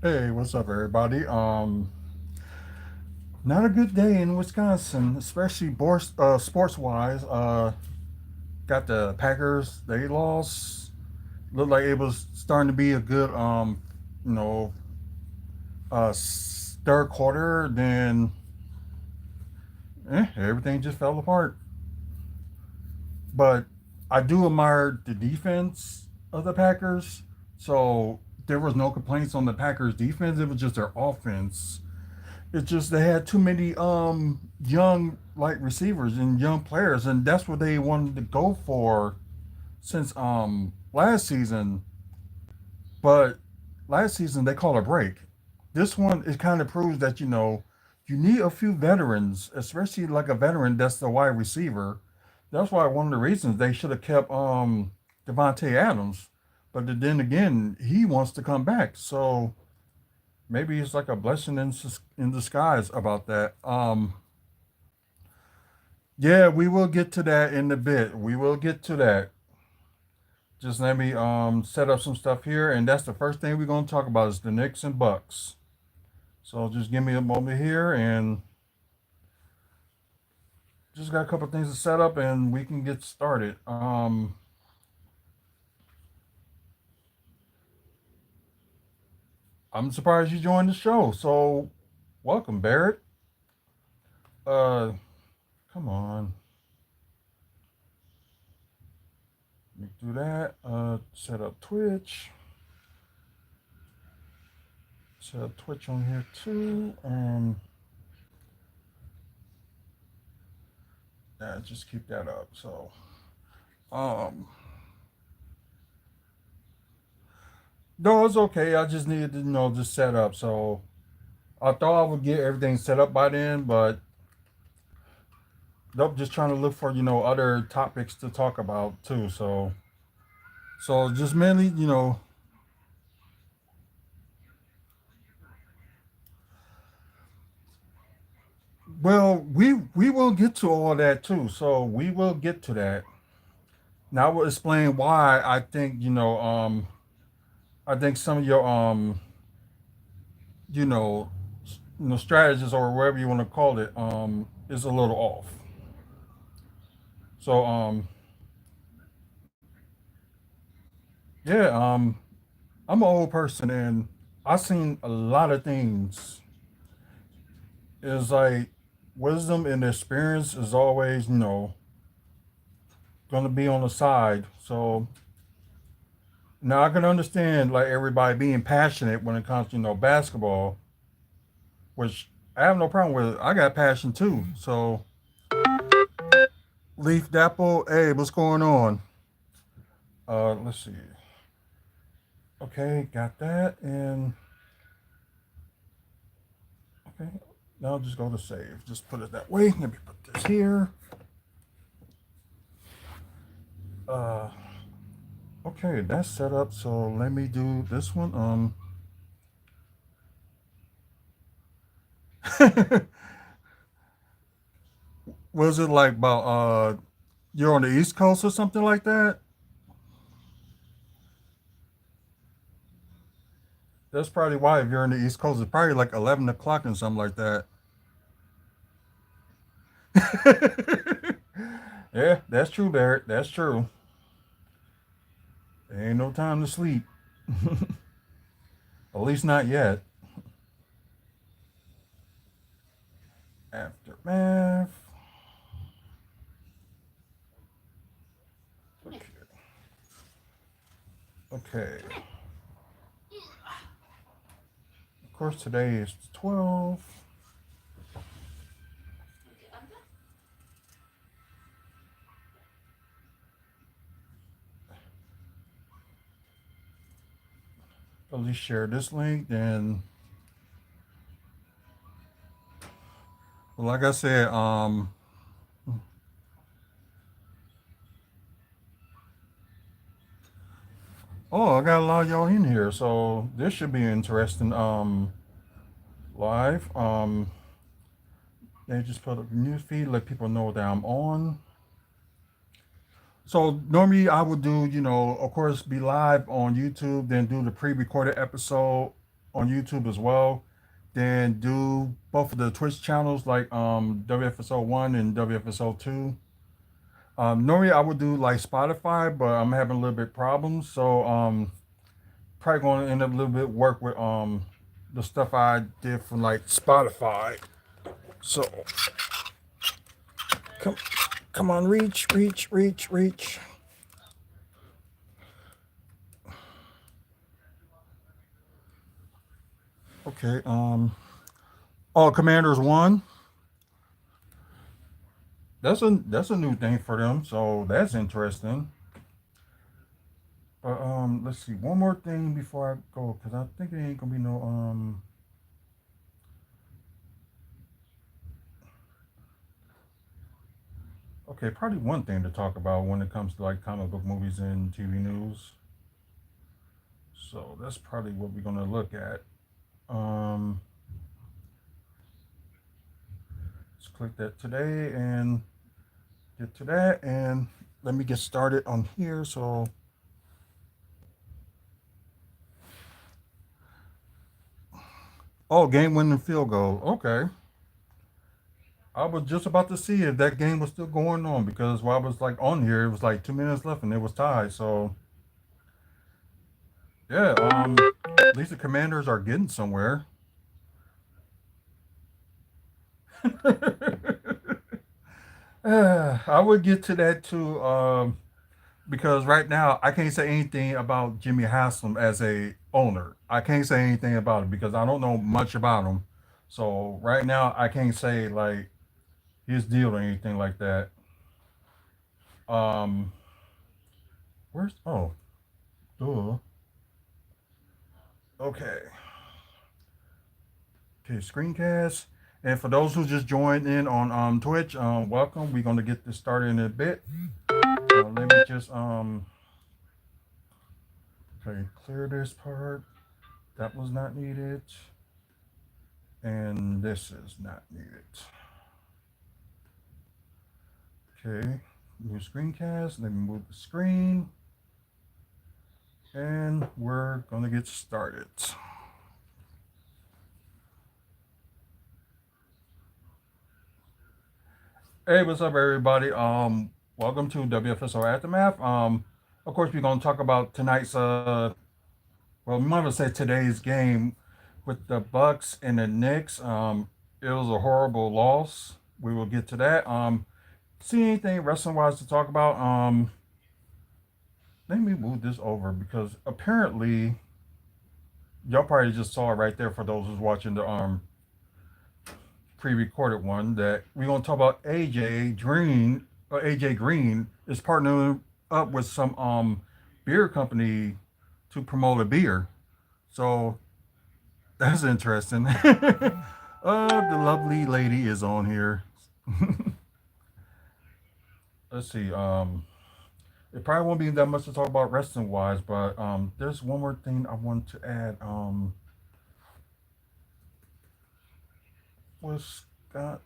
Hey, what's up, everybody? Not a good day in Wisconsin, especially sports wise. Got the Packers. They lost. Looked like it was starting to be a good, you know, third quarter. Then everything just fell apart. But I do admire the defense of the Packers. So there was no complaints on the Packers defense. It was just their offense. It's just they had too many young like receivers and young players, and that's what they wanted to go for since last season. But last season they called a break. This one it kind of proves that you need a few veterans, especially like a veteran that's the wide receiver. That's why one of the reasons they should have kept Devontae Adams, but then again he wants to come back, so maybe it's like a blessing in disguise about that. Yeah, we will get to that in a bit. We will get to that. Just let me set up some stuff here, and that's the first thing we're gonna talk about is the Knicks and Bucks. So just give me a moment here, and just got a couple things to set up, and we can get started. I'm surprised you joined the show. So welcome, Barrett. Uh, Come on, let me do that. Set up Twitch. Set up Twitch on here too. Yeah, just keep that up. So, um, no, it's okay. I just needed to just set up. So I thought I would get everything set up by then, but nope, just trying to look for other topics to talk about too. So just mainly well we will get to all that too. So we will get to that. Now I will explain why I think I think some of your you know strategies or whatever you want to call it is a little off. So yeah, I'm an old person and I've seen a lot of things. It's like wisdom and experience is always gonna be on the side. So now I can understand like everybody being passionate when it comes to basketball, which I have no problem with. I got passion too. So Leaf Dapple, hey, what's going on? Let's see. Okay, got that. And okay, now I'll just go to save. Just put it that way. Let me put this here. Uh, okay, that's set up. So let me do this one. Was it like about you're on the East Coast or something like that? That's probably why if you're on the East Coast, it's probably like 11 o'clock and something like that. Yeah, that's true, Barrett. That's true. There ain't no time to sleep. At least not yet. Aftermath. Okay. Okay. Of course, today is the 12th. At least share this link. Then, well, like I said, oh, I got a lot of y'all in here, so this should be interesting. Live. They just put up a news feed, let people know that I'm on. So normally I would do, of course, be live on YouTube, then do the pre-recorded episode on YouTube as well. Then do both of the Twitch channels like WFSO one and WFSO two. Normally I would do like Spotify, but I'm having a little bit problems, so probably going to end up a little bit work with the stuff I did from like Spotify. So come come on, reach, reach, reach, reach. Okay. Oh, Commanders one. That's a new thing for them, so that's interesting. But let's see, one more thing before I go, because I think it ain't gonna be no Okay, probably one thing to talk about when it comes to like comic book movies and TV news. So that's probably what we're gonna look at. Um, let's click that today and get to that, and let me get started on here. So, oh, game-winning field goal. Okay, I was just about to see if that game was still going on because while I was like on here, it was like 2 minutes left and it was tied. So yeah, at least the Commanders are getting somewhere. I would get to that too, because right now I can't say anything about Jimmy Haslam as a owner. I can't say anything about it because I don't know much about him. So right now I can't say like his deal or anything like that. Um, where's duh. Okay, okay, screencast. And for those who just joined in on Twitch, welcome. We're gonna get this started in a bit. Let me just okay, clear this part. That was not needed. And this is not needed. Okay, new screencast. Let me move the screen. And we're gonna get started. Hey, what's up everybody? Welcome to WFSO Aftermath. Of course we're gonna talk about tonight's well, we might as well say today's game with the Bucks and the Knicks. It was a horrible loss. We will get to that. See anything wrestling wise to talk about? Let me move this over because apparently y'all probably just saw it right there for those who's watching the pre-recorded one that we're gonna talk about AJ Green is partnering up with some beer company to promote a beer. So that's interesting. The lovely lady is on here. Let's see. It probably won't be that much to talk about wrestling wise, but there's one more thing I want to add. Was Scott?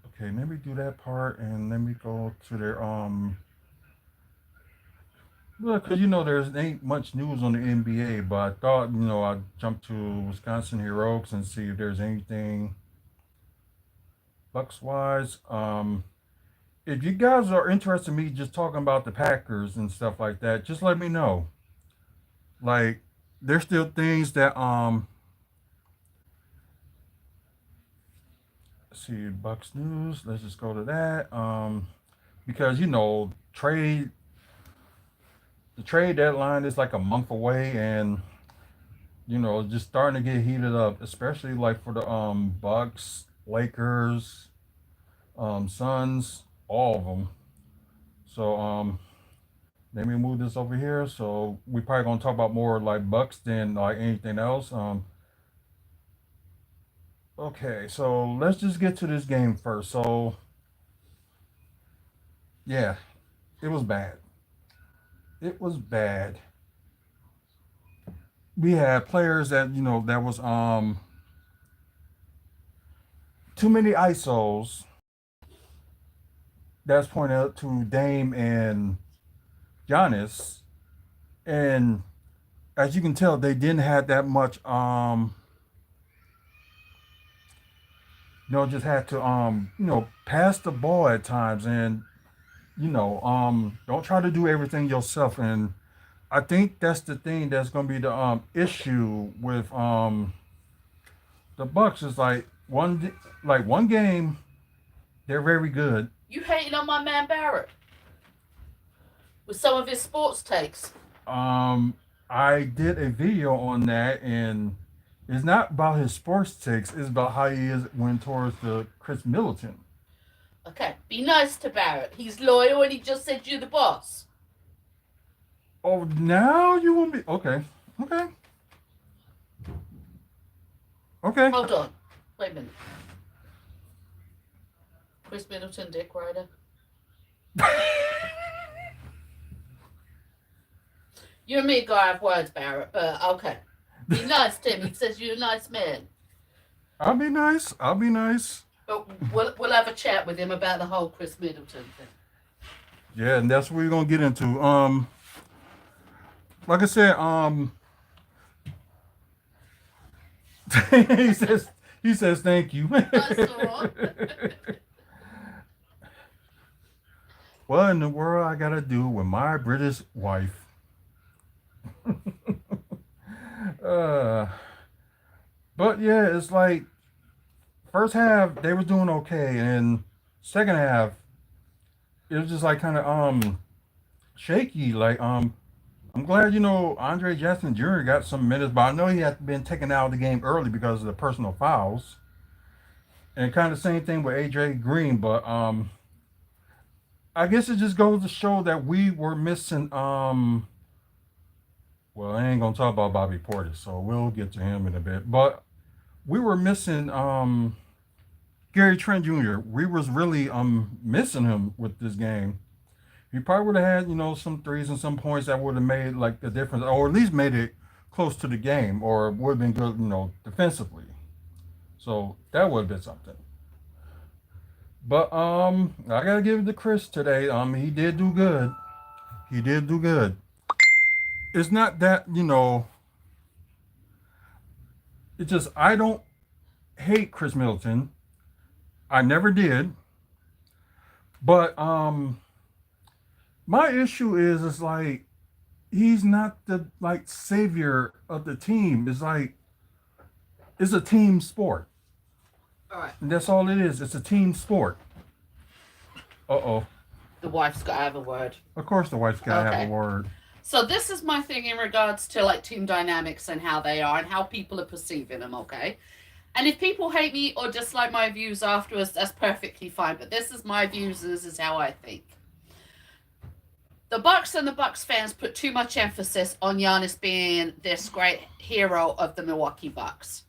Okay, let me do that part and let me go to their Well, because there's ain't much news on the NBA, but I thought I'd jump to Wisconsin Heroics and see if there's anything Bucks wise. If you guys are interested in me just talking about the Packers and stuff like that, just let me know. Like, there's still things that let's see, Bucks news. Let's just go to that. Because trade the trade deadline is like a month away, and just starting to get heated up, especially like for the Bucks, Lakers, Suns, all of them. So let me move this over here. So we probably gonna talk about more like Bucks than like anything else. Okay, so let's just get to this game first. So yeah, it was bad. It was bad. We had players that that was too many ISOs. That's pointed out to Dame and Giannis, and as you can tell, they didn't have that much. Just had to pass the ball at times, and don't try to do everything yourself. And I think that's the thing that's going to be the issue with the Bucks is one game they're very good. You hating on my man Barrett with some of his sports takes. Um, I did a video on that, and it's not about his sports takes. It's about how he is when towards the Chris Middleton. Okay, be nice to Barrett. He's loyal and he just said you're the boss. Oh, now you want me? Okay, okay, okay. Hold on. Wait a minute. Chris Middleton, Dick Ryder. You and me gotta have words, Barrett, but okay. Be nice to him. He says you're a nice man. I'll be nice. I'll be nice. But we'll have a chat with him about the whole Chris Middleton thing. Yeah, and that's what we're gonna get into. Like I said, he says thank you. That's all right. What in the world I gotta do with my British wife? uh, but yeah, it's like first half they were doing okay, and second half it was just like kind of shaky. Like I'm glad Andre Jackson Jr. got some minutes, but I know he had been taken out of the game early because of the personal fouls, and kind of same thing with AJ Green. But I guess it just goes to show that we were missing. Well, I ain't gonna talk about Bobby Portis, so we'll get to him in a bit. But we were missing Gary Trent Jr. We was really missing him with this game. He probably would have had some threes and some points that would have made like the difference, or at least made it close to the game, or would have been good defensively. So that would have been something. But I gotta give it to Chris today. He did do good. He did do good. It's not that it's just I don't hate Chris Middleton. I never did. But my issue is like he's not the like savior of the team. It's like it's a team sport. All right. And that's all it is. It's a team sport. Uh-oh. The wife's got to have a word. Of course the wife's gotta Okay. have a word. So this is my thing in regards to like team dynamics and how they are and how people are perceiving them, okay? And if people hate me or dislike my views afterwards, that's perfectly fine. But this is my views and this is how I think. The Bucks and the Bucks fans put too much emphasis on Giannis being this great hero of the Milwaukee Bucks.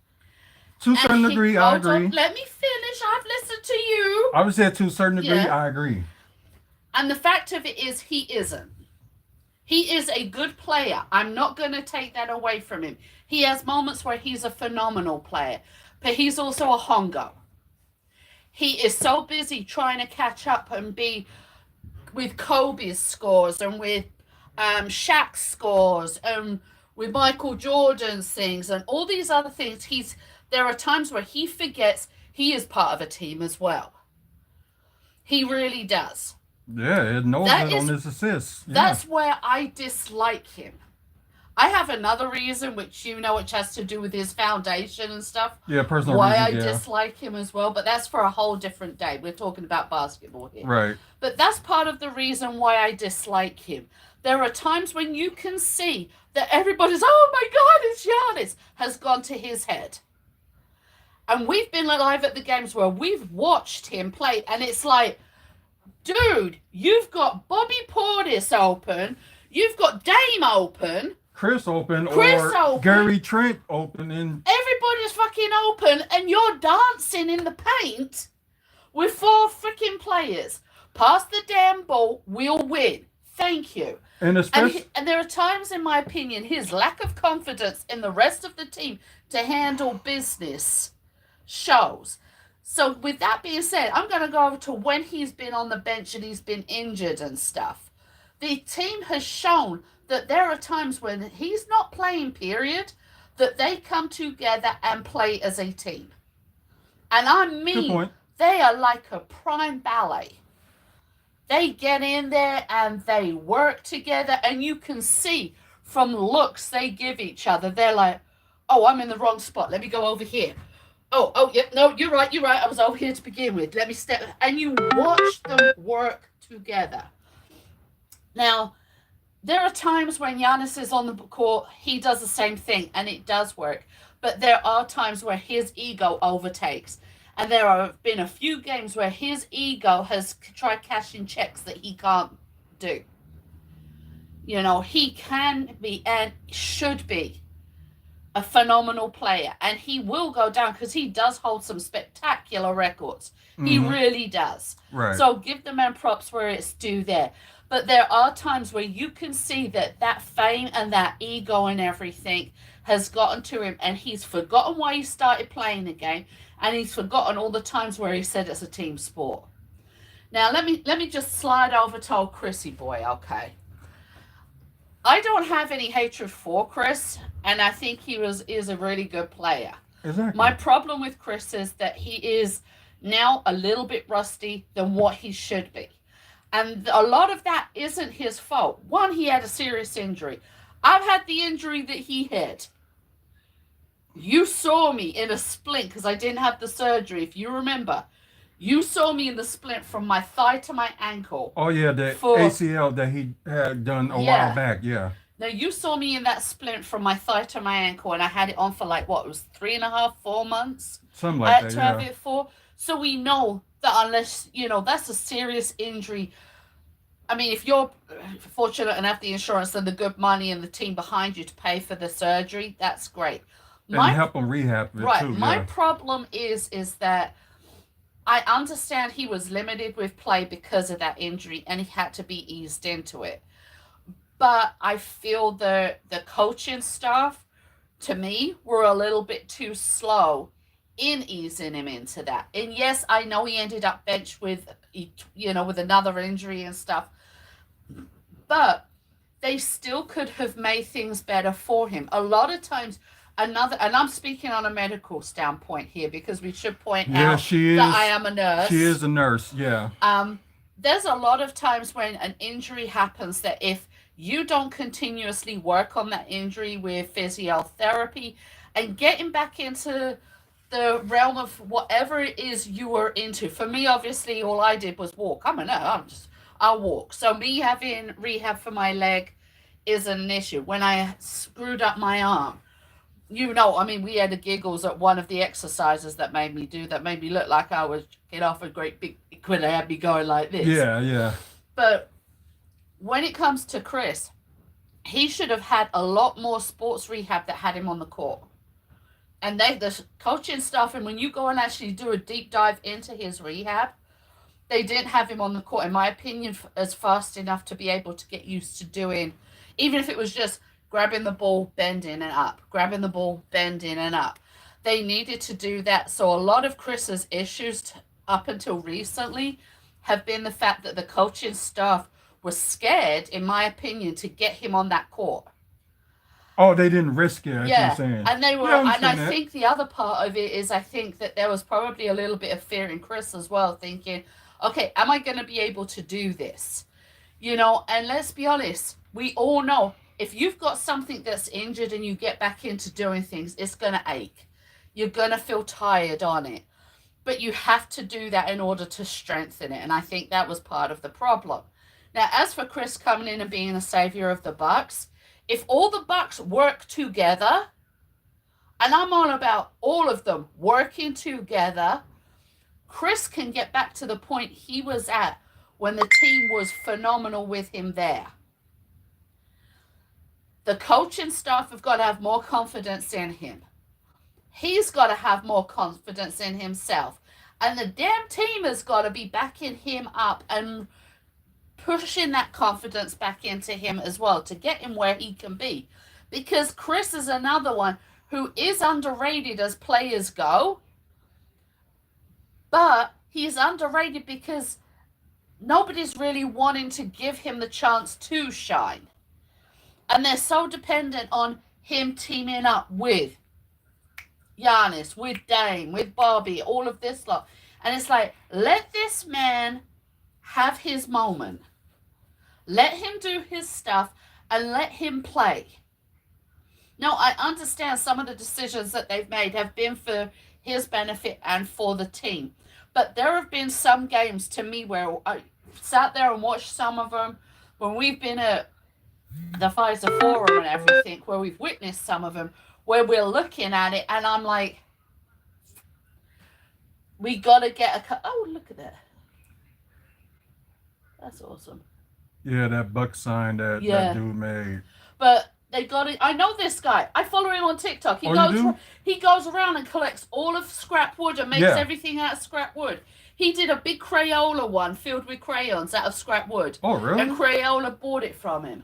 To a certain degree, I agree. Let me finish. I've listened to you. I would say to a certain degree, Yeah. I agree. And the fact of it is, he isn't. He is a good player. I'm not going to take that away from him. He has moments where he's a phenomenal player, but he's also a hongo. He is so busy trying to catch up and be with Kobe's scores and with Shaq's scores and with Michael Jordan's things and all these other things. There are times where he forgets he is part of a team as well. He really does. Yeah, it knows that on his assists. Yeah. That's where I dislike him. I have another reason, which has to do with his foundation and stuff. Yeah, personal why reasons, I dislike him as well, but that's for a whole different day. We're talking about basketball here. Right. But that's part of the reason why I dislike him. There are times when you can see that everybody's, oh my God, it's Giannis, has gone to his head. And we've been live at the games where we've watched him play, and it's like, dude, you've got Bobby Portis open, you've got Dame open, Chris open, open. Gary Trent open, and everybody's fucking open, and you're dancing in the paint with 4 freaking players. Pass the damn ball, we'll win. Thank you. And especially, and there are times, in my opinion, his lack of confidence in the rest of the team to handle business shows. So with that being said, I'm going to go over to when he's been on the bench and he's been injured and stuff. The team has shown that there are times when he's not playing, period, that they come together and play as a team. And I Good mean, point. they are like a prime ballet. They get in there and they work together, and you can see from looks they give each other. They're like, oh, I'm in the wrong spot. Let me go over here. Oh, yeah, no, you're right. I was over here to begin with. Let me step. And you watch them work together. Now, there are times when Giannis is on the court, he does the same thing, and it does work. But there are times where his ego overtakes. And there have been a few games where his ego has tried cashing checks that he can't do. You know, he can be and should be a phenomenal player. And he will go down because he does hold some spectacular records. He really does. Right. So give the man props where it's due there. But there are times where you can see that fame and that ego and everything has gotten to him, and he's forgotten why he started playing the game, and he's forgotten all the times where he said it's a team sport. Now let me just slide over to old Chrissy boy, okay? I don't have any hatred for Chris, and I think he is a really good player. Exactly. My problem with Chris is that he is now a little bit rusty than what he should be. And a lot of that isn't his fault. One, he had a serious injury. I've had the injury that he had. You saw me in a splint because I didn't have the surgery, if you remember. You saw me in the splint from my thigh to my ankle. Oh, yeah, the ACL that he had done a while back, yeah. Now, you saw me in that splint from my thigh to my ankle, and I had it on for like, what, it was 3.5, 4 months? Something like that, I had to have it for. So we know that unless, that's a serious injury. I mean, if you're fortunate and have the insurance and the good money and the team behind you to pay for the surgery, that's great. And help him rehab it right, too. My problem is that I understand he was limited with play because of that injury, and he had to be eased into it. But I feel the coaching staff, to me, were a little bit too slow in easing him into that. And yes, I know he ended up benched with another injury and stuff. But they still could have made things better for him. A lot of times, and I'm speaking on a medical standpoint here because we should point out that I am a nurse. She is a nurse, yeah. There's a lot of times when an injury happens that if you don't continuously work on that injury with physiotherapy and getting back into the realm of whatever it is you were into. For me, obviously, all I did was walk. I'm a nurse. I'll walk. So me having rehab for my leg isn't an issue. When I screwed up my arm, we had the giggles at one of the exercises that made me do that made me look like I was get off a great big when they had me going like this. Yeah. But when it comes to Chris, he should have had a lot more sports rehab that had him on the court. And the coaching staff, and when you go and actually do a deep dive into his rehab, they didn't have him on the court, in my opinion, as fast enough to be able to get used to doing, even if it was just grabbing the ball, bending and up, grabbing the ball, bending and up. They needed to do that. So a lot of Chris's issues up until recently have been the fact that the coaching staff was scared, in my opinion, to get him on that court. Oh, they didn't risk it. Yeah, and they were, and I think the other part of it is I think that there was probably a little bit of fear in Chris as well, thinking, okay, am I going to be able to do this? And let's be honest, we all know if you've got something that's injured and you get back into doing things, it's going to ache. You're going to feel tired on it. But you have to do that in order to strengthen it, and I think that was part of the problem. Now, as for Chris coming in and being a savior of the Bucks, if all the Bucks work together, and I'm on about all of them working together, Chris can get back to the point he was at when the team was phenomenal with him there. The coaching staff have got to have more confidence in him. He's got to have more confidence in himself. And the damn team has got to be backing him up and pushing that confidence back into him as well to get him where he can be. Because Chris is another one who is underrated as players go, but he's underrated because nobody's really wanting to give him the chance to shine. And they're so dependent on him teaming up with Giannis, with Dame, with Barbie, all of this lot. And it's like, let this man have his moment. Let him do his stuff and let him play. Now, I understand some of the decisions that they've made have been for his benefit and for the team. But there have been some games to me where I sat there and watched some of them when we've been at the Pfizer Forum and everything, where we've witnessed some of them, where we're looking at it and I'm like, we got to get a... Oh, look at that. That's awesome. Yeah, that buck sign that dude made. But they got it. I know this guy. I follow him on TikTok. He goes around and collects all of scrap wood and makes everything out of scrap wood. He did a big Crayola one filled with crayons out of scrap wood. Oh, really? And Crayola bought it from him.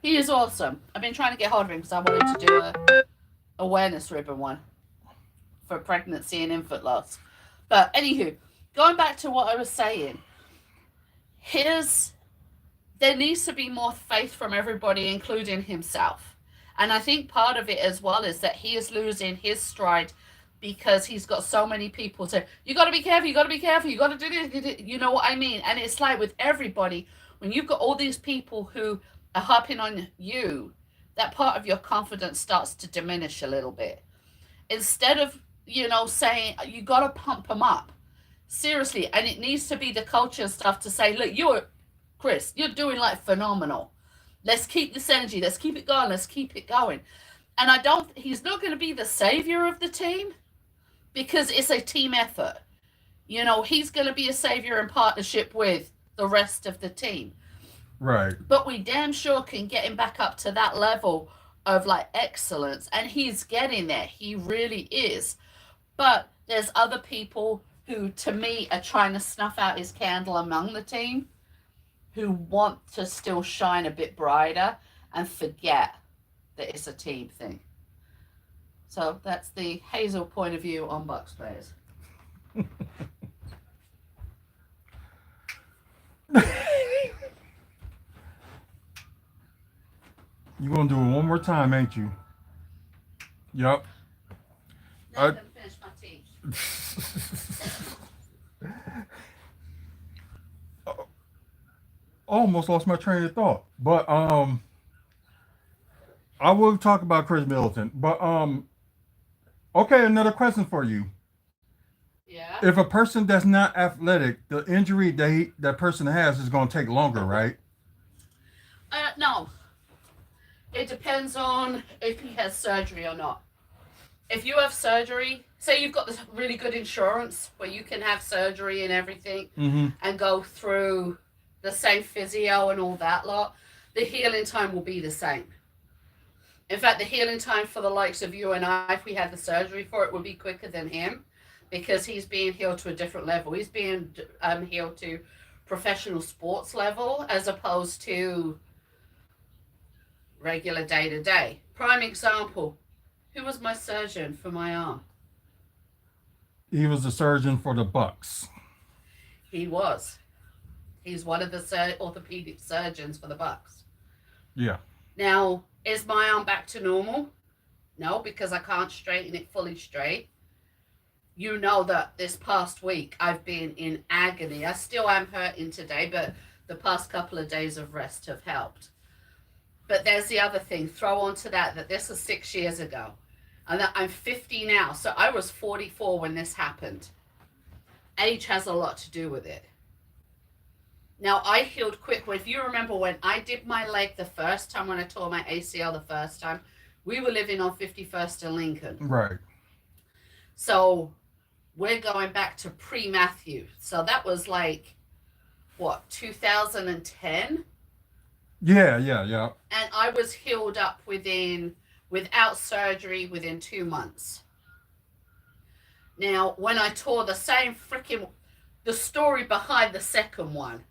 He is awesome. I've been trying to get hold of him because I wanted to do a awareness ribbon one for pregnancy and infant loss. But anywho, going back to what I was saying, there needs to be more faith from everybody, including himself. And I think part of it as well is that he is losing his stride because he's got so many people saying, you got to be careful, you got to be careful, you got to do this, you know what I mean? And it's like with everybody, when you've got all these people who are harping on you, that part of your confidence starts to diminish a little bit. Instead of, saying, you got to pump them up. Seriously, and it needs to be the culture stuff to say, look, Chris, you're doing like phenomenal. Let's keep this energy. Let's keep it going. Let's keep it going. And he's not going to be the savior of the team because it's a team effort. He's going to be a savior in partnership with the rest of the team. Right. But we damn sure can get him back up to that level of like excellence. And he's getting there. He really is. But there's other people who, to me, are trying to snuff out his candle among the team, who want to still shine a bit brighter and forget that it's a team thing. So that's the Hazel point of view on Bucks players. You gonna do it one more time, ain't you? Yep. Now I'm gonna finish my tea. Almost lost my train of thought. But I will talk about Chris Middleton. But okay, another question for you. Yeah. If a person that's not athletic, the injury that person has is going to take longer, right? No. It depends on if he has surgery or not. If you have surgery, say you've got this really good insurance where you can have surgery and everything and go through the same physio and all that lot, the healing time will be the same. In fact, the healing time for the likes of you and I, if we had the surgery for it, would be quicker than him because he's being healed to a different level. He's being healed to professional sports level as opposed to regular day-to-day. Prime example, who was my surgeon for my arm? He was the surgeon for the Bucks. He was. He's one of the orthopedic surgeons for the Bucks. Yeah. Now, is my arm back to normal? No, because I can't straighten it fully straight. You know that this past week I've been in agony. I still am hurting today, but the past couple of days of rest have helped. But there's the other thing. Throw onto that this was 6 years ago. And that I'm 50 now. So I was 44 when this happened. Age has a lot to do with it. Now, I healed quick. If you remember when I did my leg the first time, when I tore my ACL the first time, we were living on 51st and Lincoln. Right. So we're going back to pre-Matthew. So that was like, 2010? Yeah. And I was healed up without surgery, within 2 months. Now, when I tore the story behind the second one.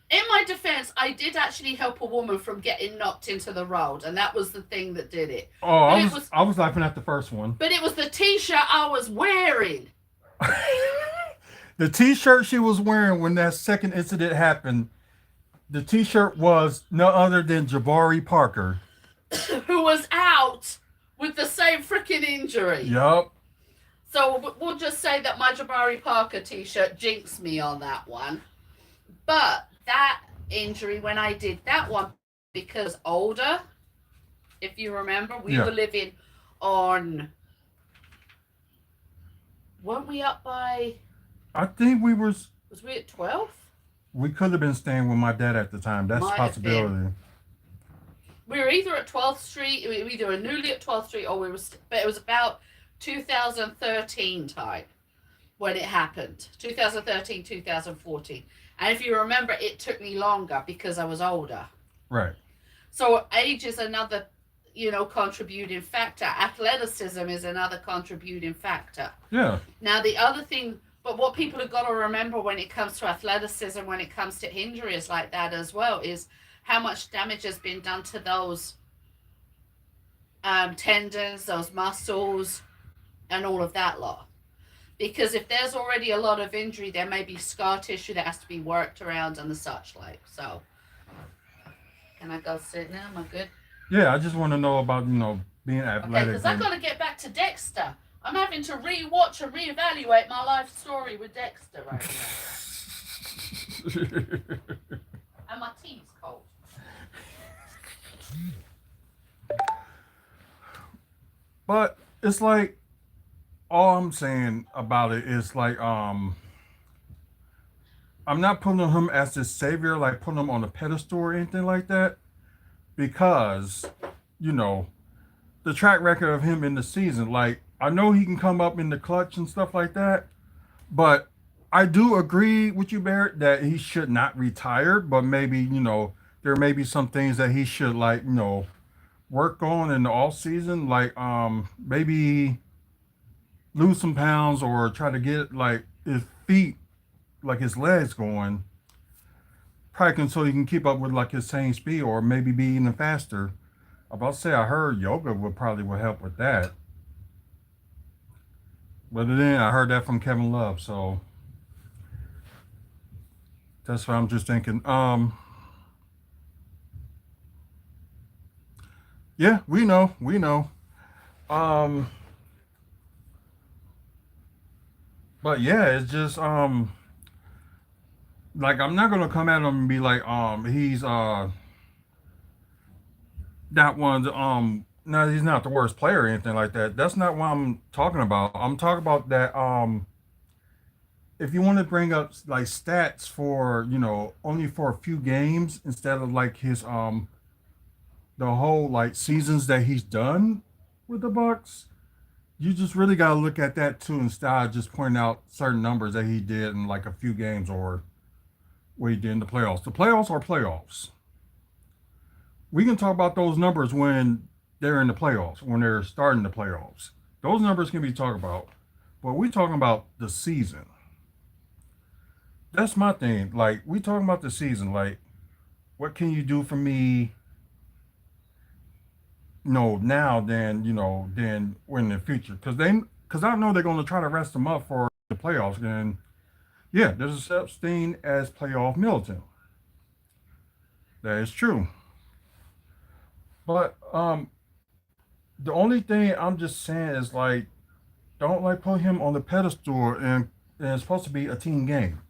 In my defense, I did actually help a woman from getting knocked into the road, and that was the thing that did it. Oh, I was laughing at the first one. But it was the t-shirt I was wearing. The t-shirt she was wearing when that second incident happened The T-shirt was no other than Jabari Parker. who was out with the same freaking injury. Yup. So we'll just say that my Jabari Parker t-shirt jinxed me on that one. But that injury, when I did that one, because I was older, if you remember, we Yeah. were living on, weren't we up by, I think was we at 12th? we could have been staying with my dad at the time. That's a Might have been. possibility. We were either at 12th Street, we either were newly at 12th Street, or we were, but it was about 2013 type when it happened. 2013, 2014. And if you remember, it took me longer because I was older. Right. So age is another, contributing factor. Athleticism is another contributing factor. Yeah. Now, the other thing, but what people have got to remember when it comes to athleticism, when it comes to injuries like that as well, is how much damage has been done to those tendons, those muscles, and all of that lot. Because if there's already a lot of injury, there may be scar tissue that has to be worked around and the such like. So, can I go sit now? Am I good? Yeah. I just want to know about being Okay, athletic. because I've got to get back to Dexter. I'm having to re-watch and re-evaluate my life story with Dexter right now. And my tea's cold. But it's like all I'm saying about it is like I'm not putting him as the savior, like putting him on a pedestal or anything like that, because you know the track record of him in the season. Like I know he can come up in the clutch and stuff like that, but I do agree with you, Barrett, that he should not retire. But maybe there may be some things that he should like work on in the off season, like maybe lose some pounds or try to get like his feet, like his legs going, probably so he can keep up with like his same speed or maybe be even faster. I'm about to say I heard yoga would help with that. But then I heard that from Kevin Love, so that's what I'm just thinking. Yeah, we know. Um, but yeah, it's just like I'm not gonna come at him and be like he's not one of the, no, he's not the worst player or anything like that. That's not what I'm talking about. I'm talking about that if you want to bring up like stats for only for a few games instead of like his the whole like seasons that he's done with the Bucks, you just really got to look at that too instead of just pointing out certain numbers that he did in like a few games or what he did in the playoffs. The playoffs are playoffs. We can talk about those numbers when they're in the playoffs, when they're starting the playoffs. Those numbers can be talked about, but we talking about the season. That's my thing. Like we talking about the season. Like, what can you do for me? Now than than in the future because I know they're going to try to rest them up for the playoffs. And yeah, there's a such thing as playoff militant. That is true. But the only thing I'm just saying is like don't like put him on the pedestal and it's supposed to be a team game.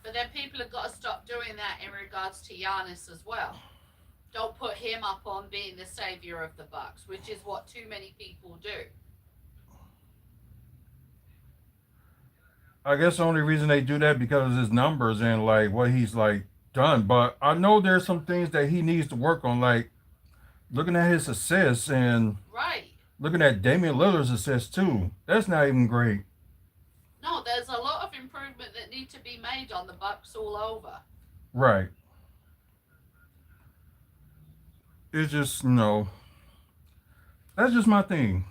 But then people have got to stop doing that in regards to Giannis as well. Don't put him up on being the savior of the Bucks, which is what too many people do. I guess the only reason they do that because of his numbers and like what he's like done. But I know there's some things that he needs to work on, like looking at his assists and Right. looking at Damian Lillard's assists too. That's not even great. No, there's a lot of improvement that need to be made on the Bucks all over. Right. It's just that's just my thing.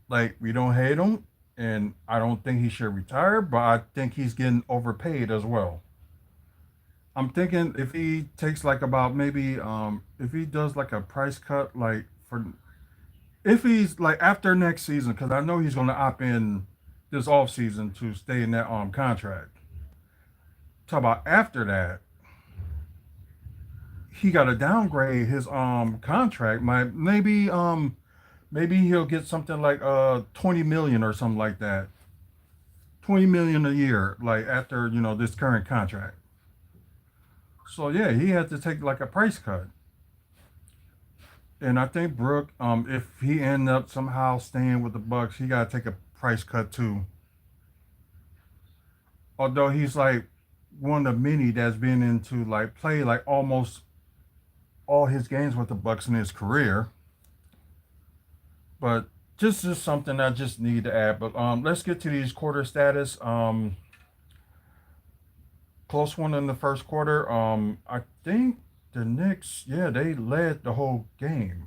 Like we don't hate him, and I don't think he should retire, but I think he's getting overpaid as well. I'm thinking if he takes like about maybe if he does like a price cut like for if he's like after next season because I know he's going to opt in this off season to stay in that contract. talk about after that, he got to downgrade his contract. Maybe he'll get something like 20 million or something like that. 20 million a year, like after this current contract. So yeah, he had to take like a price cut. And I think Brooke, if he end up somehow staying with the Bucks, he got to take a price cut too. Although he's like one of many that's been into like play like almost all his games with the Bucks in his career. But just something I just need to add. But let's get to these quarter status. Close one in the first quarter. I think the Knicks, yeah, they led the whole game.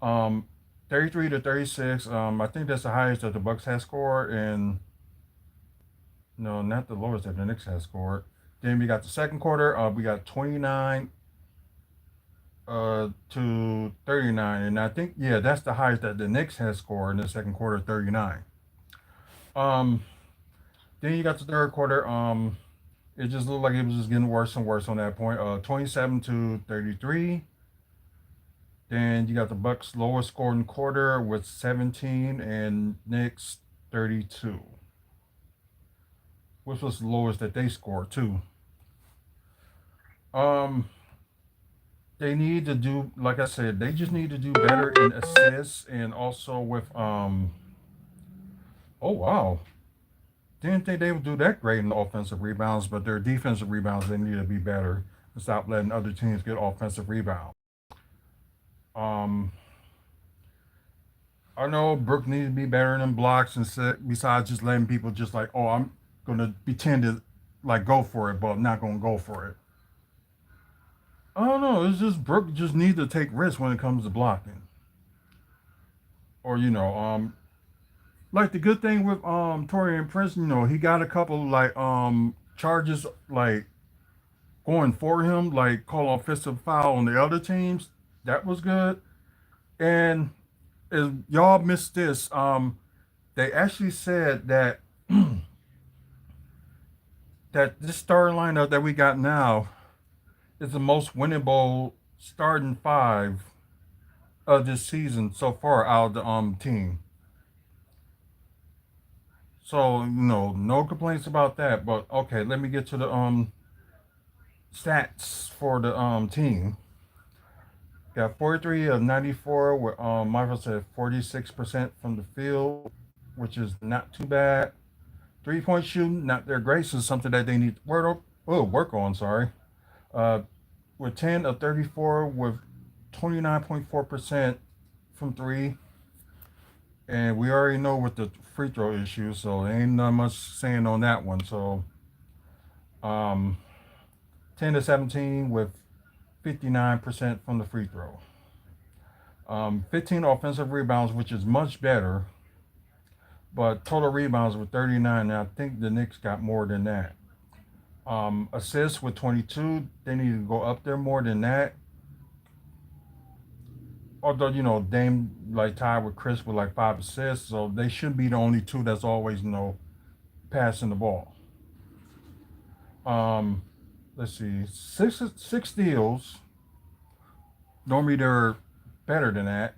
Um, 33-36. I think that's the highest that the Bucks has scored, and no, not the lowest that the Knicks has scored. Then we got the second quarter. We got 29 to 39, and I think that's the highest that the Knicks has scored in the second quarter, 39. Um, then you got the third quarter. It just looked like it was just getting worse and worse on that point. 27-33. Then you got the Bucks lowest scoring quarter with 17 and Knicks 32, which was the lowest that they scored too. Um, they need to do, like I said, they just need to do better in assists and also with Oh wow, didn't think they would do that great in the offensive rebounds, but their defensive rebounds they need to be better and stop letting other teams get offensive rebounds. Um, I know Brooke needs to be better than blocks and besides just letting people just like, oh, I'm gonna pretend to like go for it, but I'm not gonna go for it. I don't know. It's just Brooke just needs to take risks when it comes to blocking, or like the good thing with Torian Prince, he got a couple like charges like going for him, like call offensive foul on the other teams. That was good. And if y'all missed this, they actually said that that this starting lineup that we got now is the most winnable starting five of this season so far out of the team. So no complaints about that. But okay, let me get to the stats for the team. Got 43 of 94 with Michael said 46% from the field, which is not too bad. 3-point shooting, not their great, so something that they need to work on, sorry. Uh, with 10 of 34 with 29.4% from three. And we already know with the free throw issue, so there ain't not much saying on that one. So um, 10 to 17 with 59% from the free throw. 15 offensive rebounds, which is much better. But total rebounds with 39. And I think the Knicks got more than that. Assists with 22. They need to go up there more than that. Although Dame like tied with Chris with like 5 assists, so they should be the only two that's always passing the ball. Um, let's see, six steals. Normally they're better than that.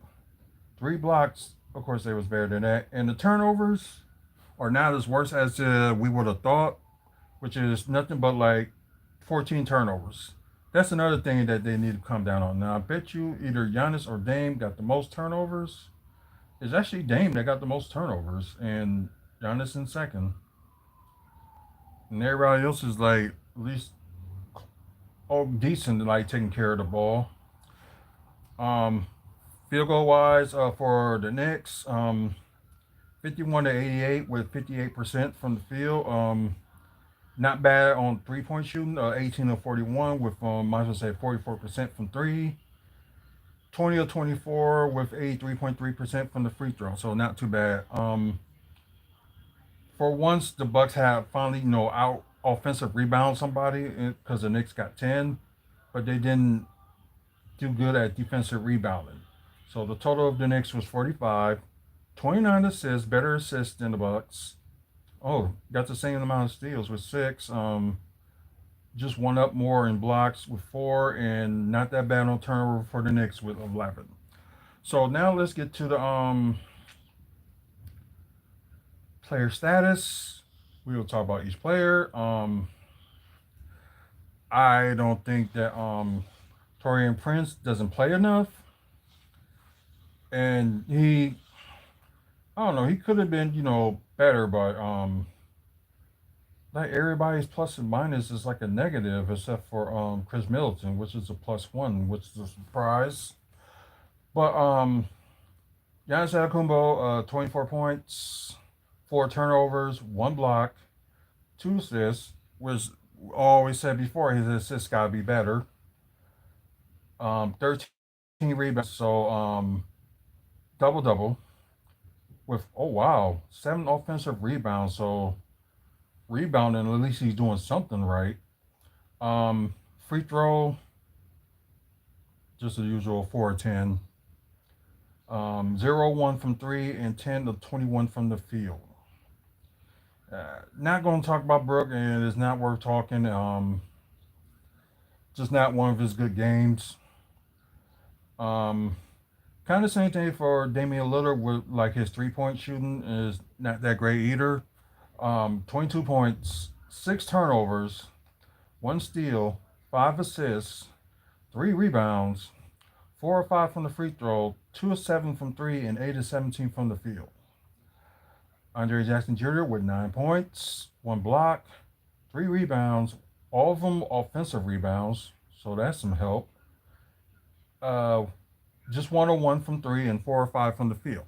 3 blocks, of course, they was better than that, and the turnovers are not as worse as we would have thought, which is nothing but like 14 turnovers. That's another thing that they need to come down on. Now, I bet you either Giannis or Dame got the most turnovers. It's actually Dame that got the most turnovers, and Giannis in second. And everybody else is like at least decent, like taking care of the ball. Um, Field goal wise, for the Knicks, 51 to 88 with 58% from the field. Not bad on 3-point shooting. 18 of 41 with might as well say 44% from three. 20 of 24 with 83.3% from the free throw. So not too bad. For once, the Bucks have finally out offensive rebound somebody because the Knicks got 10, but they didn't do good at defensive rebounding. So the total of the Knicks was 45, 29 assists, better assists than the Bucks. Oh, got the same amount of steals with 6. just one up more in blocks with 4, and not that bad on turnover for the Knicks with 11. So now let's get to the player status. We will talk about each player. I don't think that Torian Prince doesn't play enough, and I don't know, he could have been better, but like everybody's plus and minus is like a negative except for Chris Middleton, which is a +1, which is a surprise. But Giannis Antetokounmpo, 24 points, 4 turnovers, 1 block, 2 assists. Which always said before, his assists gotta be better. 13 rebounds, so double double with, oh wow, 7 offensive rebounds. So rebounding, at least he's doing something right. Free throw, just the usual 4 of 10. 0 1 from three and 10 of 21 from the field. Not going to talk about Brook, and it's not worth talking. Just not one of his good games. Um, Kind of same thing for Damian Lillard with like his 3 point shooting is not that great either. 22 points, 6 turnovers, 1 steal, 5 assists, 3 rebounds, 4 of 5 from the free throw, 2 of 7 from three, and 8 of 17 from the field. Andre Jackson Jr. with 9 points, 1 block, 3 rebounds, all of them offensive rebounds, so that's some help. Uh, just 101 from three and 4 of 5 from the field.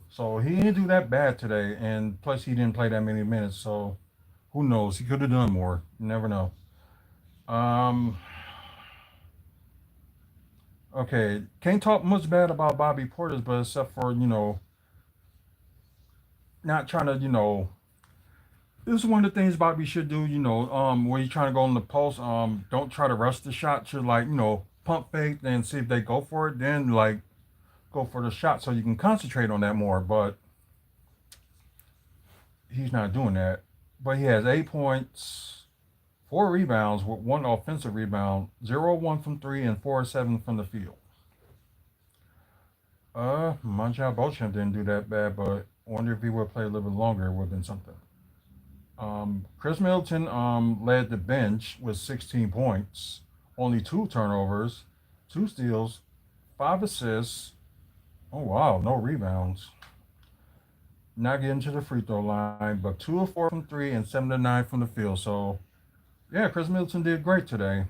So he didn't do that bad today, and plus he didn't play that many minutes, so who knows? He could have done more. You never know. Um, okay, can't talk much bad about Bobby Portis, but except for not trying to this is one of the things Bobby should do. When you're trying to go in the post, don't try to rush the shot. Should like pump fake and see if they go for it. Then like go for the shot so you can concentrate on that more. But he's not doing that. But he has 8 points, 4 rebounds with 1 offensive rebound, 0 1 from three, and 4 of 7 from the field. Monjao Beauchamp didn't do that bad, but I wonder if he would play a little bit longer, it would have been something. Chris Middleton led the bench with 16 points, only 2 turnovers, 2 steals, 5 assists. Oh wow, no rebounds. Not getting to the free throw line, but 2 of 4 from three and 7 of 9 from the field. So yeah, Chris Middleton did great today.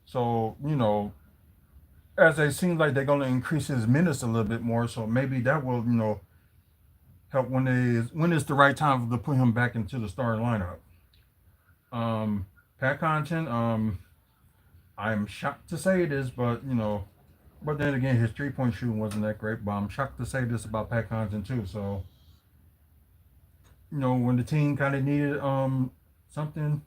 So as they seem like they're going to increase his minutes a little bit more, so maybe that will help when it's the right time to put him back into the starting lineup. Pat Connaughton, I'm shocked to say it is, but but then again, his 3 point shooting wasn't that great. But I'm shocked to say this about Pat Connaughton too. So when the team kind of needed something,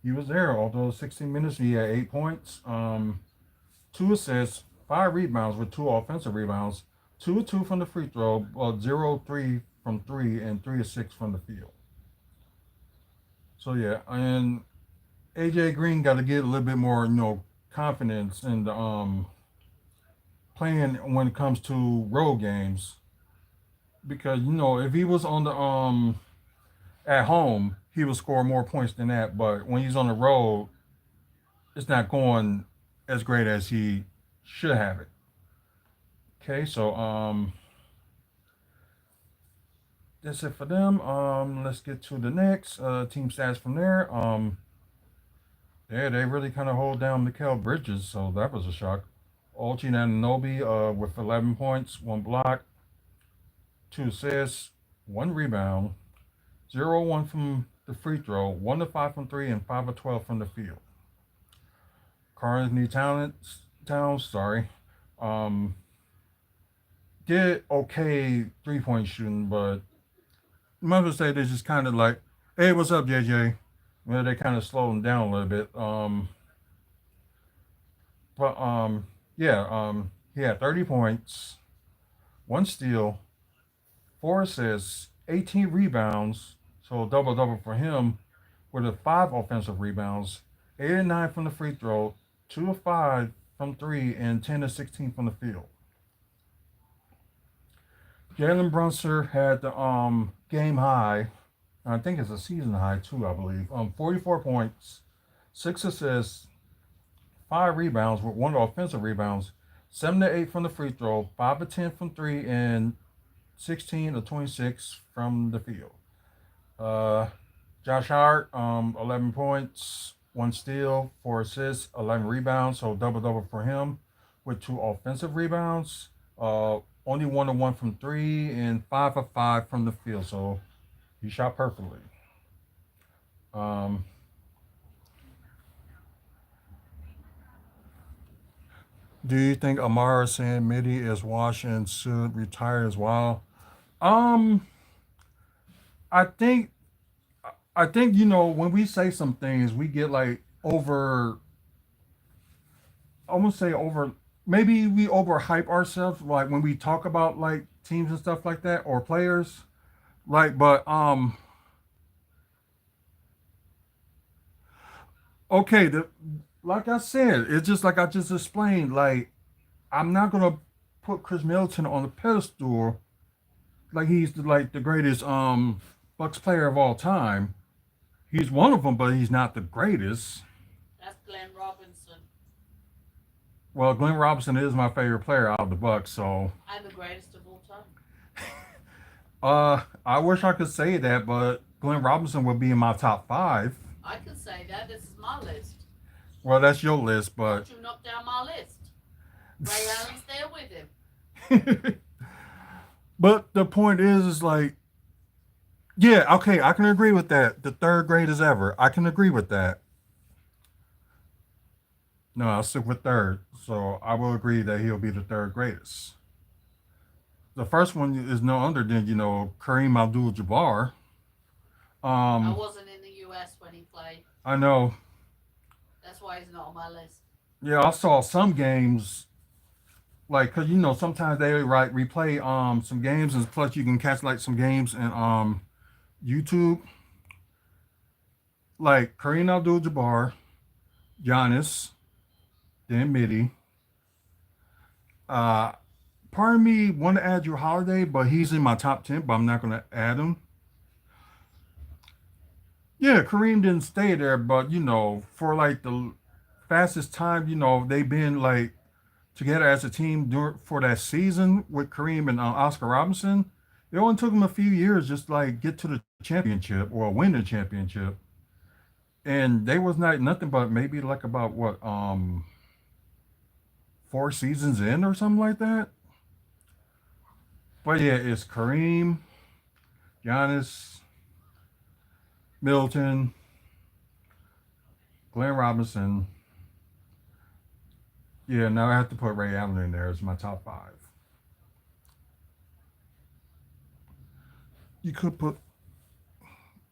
he was there. Although 16 minutes, he had 8 points, 2 assists, 5 rebounds with 2 offensive rebounds, 2 of 2 from the free throw, 0 of 3 from three, and 3 of 6 from the field. So yeah, and AJ Green got to get a little bit more, confidence in the playing when it comes to road games. Because if he was on the at home, he would score more points than that. But when he's on the road, it's not going as great as he should have it. Okay, so that's it for them. Let's get to the next team stats from there. Yeah, they really kind of hold down Mikal Bridges, so that was a shock. Olchi Ananobi with 11 points, 1 block, 2 assists, 1 rebound, 0 1 from the free throw, 1 of 5 from three, and 5 of 12 from the field. Carnes New Towns, sorry, um, did okay 3 point shooting, but mother say they just kind of like, hey, what's up, JJ? Well, they kind of slowed him down a little bit. But yeah, he had 30 points, 1 steal, 4 assists, 18 rebounds, so double double for him, with a 5 offensive rebounds, 8 and 9 from the free throw, 2 of 5 from three, and 10 of 16 from the field. Jalen Brunson had the game high. I think it's a season high too, I believe. 44 points, 6 assists, 5 rebounds with 1 offensive rebounds, 7 of 8 from the free throw, 5 of 10 from three, and 16 of 26 from the field. Uh, Josh Hart, 11 points, 1 steal, 4 assists, 11 rebounds, so double double for him with 2 offensive rebounds. Only 1 of 1 from three and 5 of 5 from the field, so he shot perfectly. Um, do you think Amara San Midi is washed and should retire as well? Um, I think when we say some things, we get like over. I won't say over. Maybe we overhype ourselves, like when we talk about like teams and stuff like that or players. But okay, like I said, it's just like I just explained. Like I'm not gonna put Chris Middleton on the pedestal like he's the greatest Bucks player of all time. He's one of them, but he's not the greatest. That's Glenn Robinson. Well, Glenn Robinson is my favorite player out of the Bucks, so I'm the greatest of all time. I wish I could say that, but Glenn Robinson would be in my top five. I can say that. This is my list. Well, that's your list, but Don't you knock down my list. Ray Allen's there with him. but the point is like, yeah, okay, I can agree with that. The third greatest ever. I can agree with that. No, I'll stick with third. So I will agree that he'll be the third greatest. The first one is no other than Kareem Abdul-Jabbar. I Um, wasn't in the US when he played. I know. That's why he's not on my list. Yeah, I saw some games like because sometimes they replay some games and plus you can catch like some games in YouTube like Kareem Abdul-Jabbar, Giannis, then Midi. Uh, Part of me want to add Drew Holiday, but he's in my top 10, but I'm not going to add him. Yeah, Kareem didn't stay there, but for like the fastest time, they've been like together as a team for that season with Kareem and Oscar Robinson. It only took them a few years just like get to the championship or win the championship, and they was not nothing but maybe like about what 4 seasons in or something like that. But yeah, it's Kareem, Giannis, Middleton, Glenn Robinson. Yeah, now I have to put Ray Allen in there as my top five. You could put,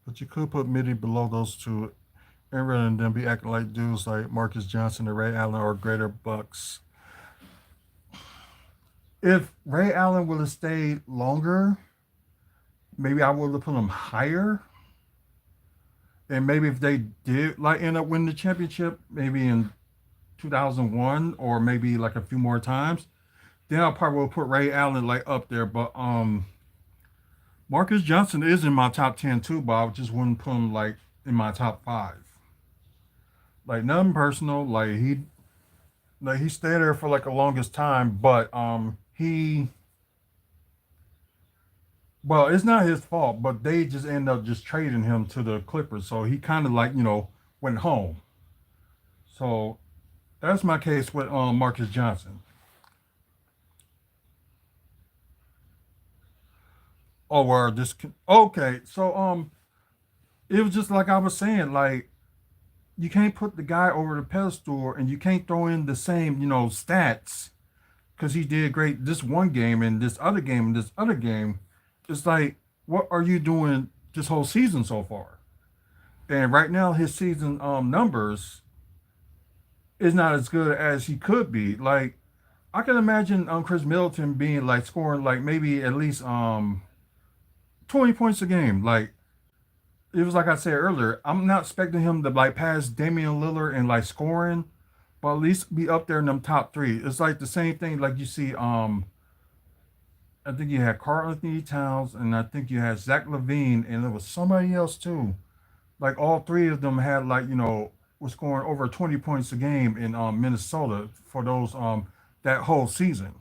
but you could put Midi below those two, and rather than be acting like dudes like Marcus Johnson and Ray Allen or greater Bucks. If Ray Allen would have stayed longer, maybe I would have put him higher. And maybe if they did like end up winning the championship, maybe in 2001 or maybe like a few more times, then I probably will put Ray Allen like up there. But Marcus Johnson is in my top 10 too, but I just wouldn't put him like in my top five. Like nothing personal. He stayed there for like the longest time, but he well, it's not his fault, but they just end up just trading him to the Clippers, so he kind of like went home. So that's my case with Marcus Johnson. Oh, or this okay. So it was just like I was saying, like you can't put the guy over the pedestal, and you can't throw in the same stats because he did great this one game and this other game and this other game. It's like, what are you doing this whole season so far? And right now, his season numbers is not as good as he could be. Like, I can imagine Chris Middleton being like scoring like maybe at least 20 points a game. Like, it was like I said earlier. I'm not expecting him to like pass Damian Lillard and like scoring, but at least be up there in them top three. It's like the same thing like you see. I think you had Karl Anthony Towns, and I think you had Zach Levine, and there was somebody else too. Like all three of them had like was scoring over 20 points a game in Minnesota for those that whole season.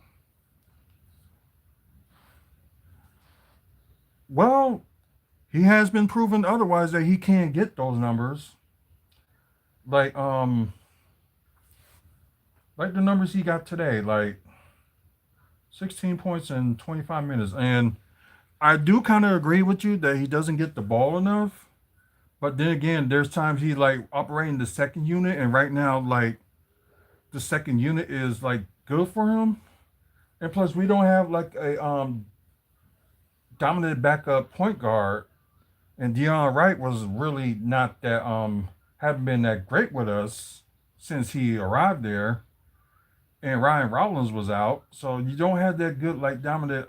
Well, he has been proven otherwise that he can get those numbers. Like like the numbers he got today, like 16 points in 25 minutes. And I do kind of agree with you that he doesn't get the ball enough. But then again, there's times he like operating the second unit, and right now, like the second unit is like good for him. And plus, we don't have like a dominant backup point guard. And Deion Wright was really not that haven't been that great with us since he arrived there. And Ryan Rollins was out, so you don't have that good like dominant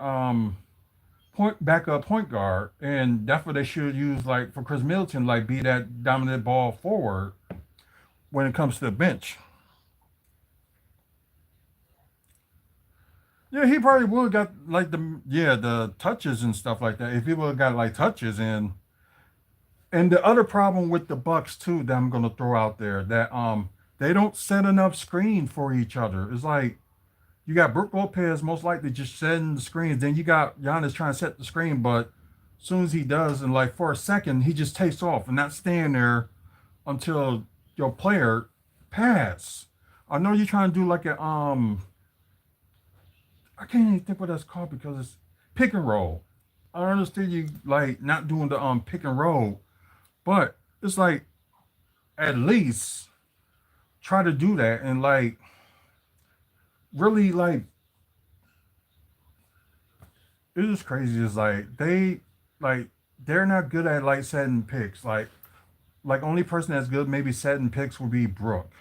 point backup point guard, and that's what they should use like for Chris Middleton, like be that dominant ball forward when it comes to the bench. Yeah, he probably would have got like the touches and stuff like that if he would have got like touches. And the other problem with the Bucks too that I'm gonna throw out there that they don't set enough screen for each other. It's like you got Brook Lopez most likely just setting the screens. Then you got Giannis trying to set the screen, but as soon as he does, and like for a second, he just takes off and not staying there until your player pass. I know you're trying to do like a I can't even think what that's called because it's pick and roll. I understand you like not doing the pick and roll, but it's like at least try to do that and like really like it is crazy. It's like they're not good at like setting picks. Like only person that's good maybe setting picks would be Brooke,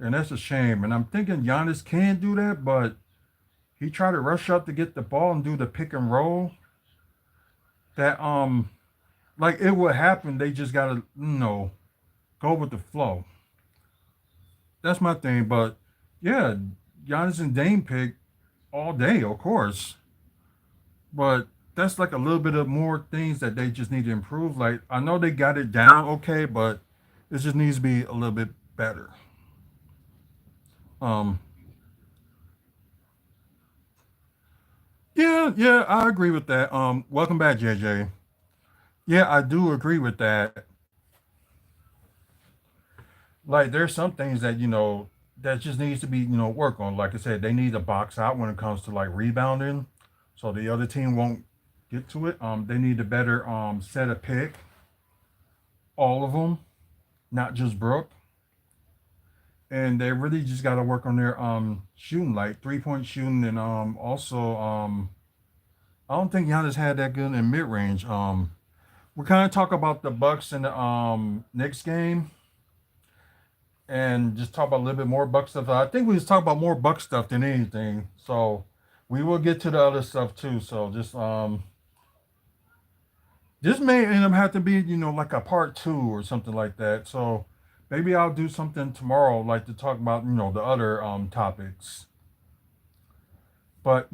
and that's a shame. And I'm thinking Giannis can do that, but he tried to rush up to get the ball and do the pick and roll. That like it would happen. They just gotta go with the flow. That's my thing. But yeah, Giannis and Dame pick all day, of course. But that's like a little bit of more things that they just need to improve. Like I know they got it down okay, but it just needs to be a little bit better. Um, yeah, I agree with that. Welcome back, JJ. Yeah, I do agree with that. Like there's some things that that just needs to be work on. Like I said, they need to box out when it comes to like rebounding, so the other team won't get to it. They need to better set a pick, all of them, not just Brooke. And they really just got to work on their shooting, like 3-point shooting, and also I don't think Giannis had that good in mid range. We kind of talk about the Bucks in the next game, and just talk about a little bit more Buck stuff. I think we just talk about more Buck stuff than anything. So we will get to the other stuff too. So just this may end up have to be like a part two or something like that. So maybe I'll do something tomorrow, like to talk about the other topics. But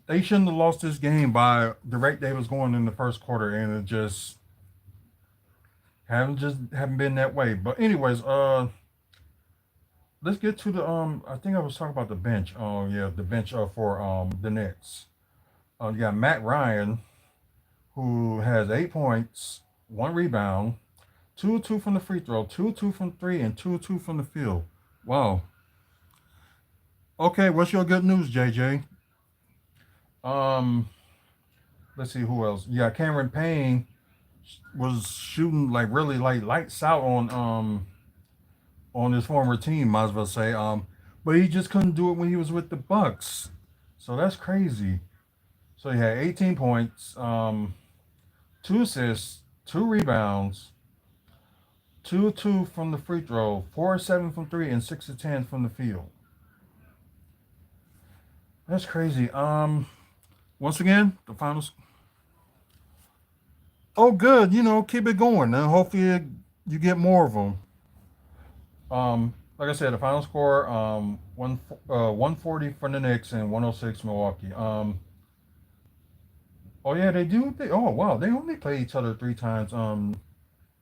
they shouldn't have lost this game by the rate they was going in the first quarter, and it just haven't been that way. But anyways, let's get to the I think I was talking about the bench. Oh yeah, the bench for the Nets. You got Matt Ryan, who has 8 points, 1 rebound, 2-2 from the free throw, 2-2 from three, and 2-2 from the field. Wow. Okay, what's your good news, JJ? Um, let's see who else. Yeah, Cameron Payne was shooting like really like lights out on his former team, might as well say. But he just couldn't do it when he was with the Bucks. So that's crazy. So he had 18 points, 2 assists, 2 rebounds, 2-2 from the free throw, 4-7 from three, and 6-10 from the field. That's crazy. Once again, the finals. Oh, good. Keep it going, and hopefully you get more of them. Like I said, the final score 140 for the Knicks and 106 Milwaukee. Oh yeah, they do. Oh wow, they only play each other 3 times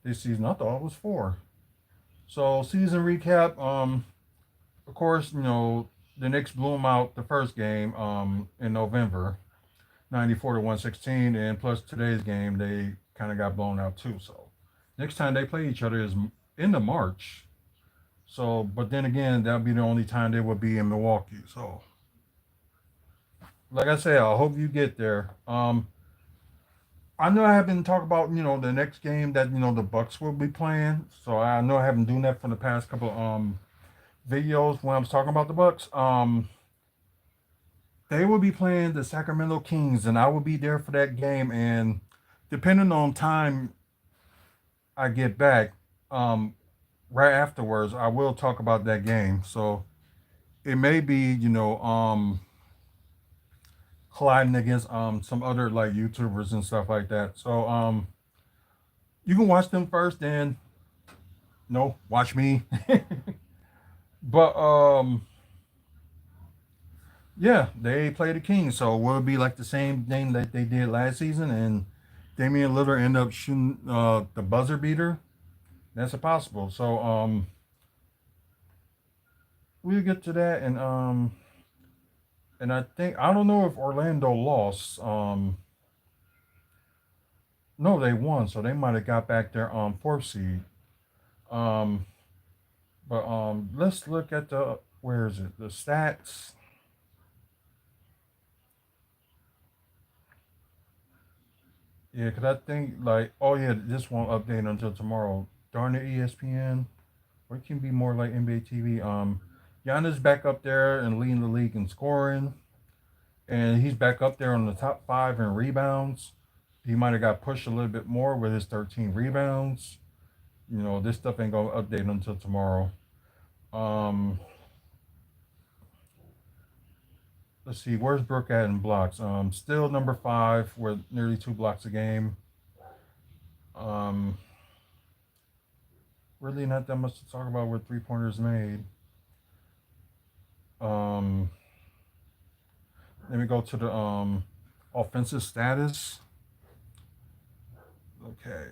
this season. I thought it was 4. So season recap. Of course, the Knicks blew them out the first game in November, 94 to 116, and plus today's game they kind of got blown out too. So next time they play each other is in the March. So, but then again, that'll be the only time they would be in Milwaukee. So, like I said, I hope you get there. I know I haven't talked about the next game that the Bucks will be playing. So I know I haven't done that for the past couple videos when I was talking about the Bucks. They will be playing the Sacramento Kings, and I will be there for that game. And depending on time I get back, um, right afterwards, I will talk about that game. So it may be colliding against some other like YouTubers and stuff like that. So you can watch them first, then no, watch me. But yeah, they play the Kings, so it will be like the same thing that they did last season, and Damian Lillard ended up shooting the buzzer beater. That's possible. So we'll get to that, and I don't know if Orlando lost. No, they won, so they might have got back their 4th seed. Um, but let's look at the where is it? The stats. Yeah, cause I think like oh yeah, this won't update until tomorrow. Darn it, ESPN. Or it can be more like NBA TV. Giannis back up there and leading the league in scoring, and he's back up there on the top 5 in rebounds. He might have got pushed a little bit more with his 13 rebounds. This stuff ain't gonna update until tomorrow. Um, let's see, where's Brooke at in blocks? Still number 5 with nearly 2 blocks a game. Um, really not that much to talk about with 3 pointers made. Um, let me go to the offensive status. Okay.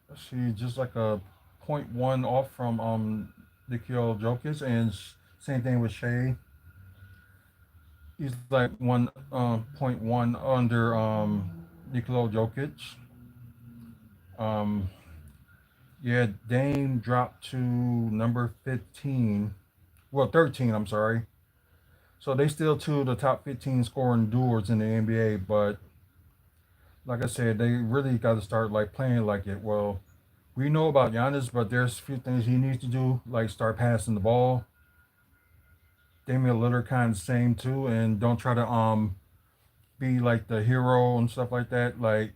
Let's see, just like a point one off from Nikola Jokic, and same thing with Shea. He's like one point one under Nikola Jokic. Um, yeah, Dame dropped to number 15. Well, 13. I'm sorry. So they still two of the top 15 scoring duels in the NBA, but like I said, they really got to start like playing like it. Well, we know about Giannis, but there's a few things he needs to do, like start passing the ball. Damian Lillard kind of same too, and don't try to be like the hero and stuff like that. Like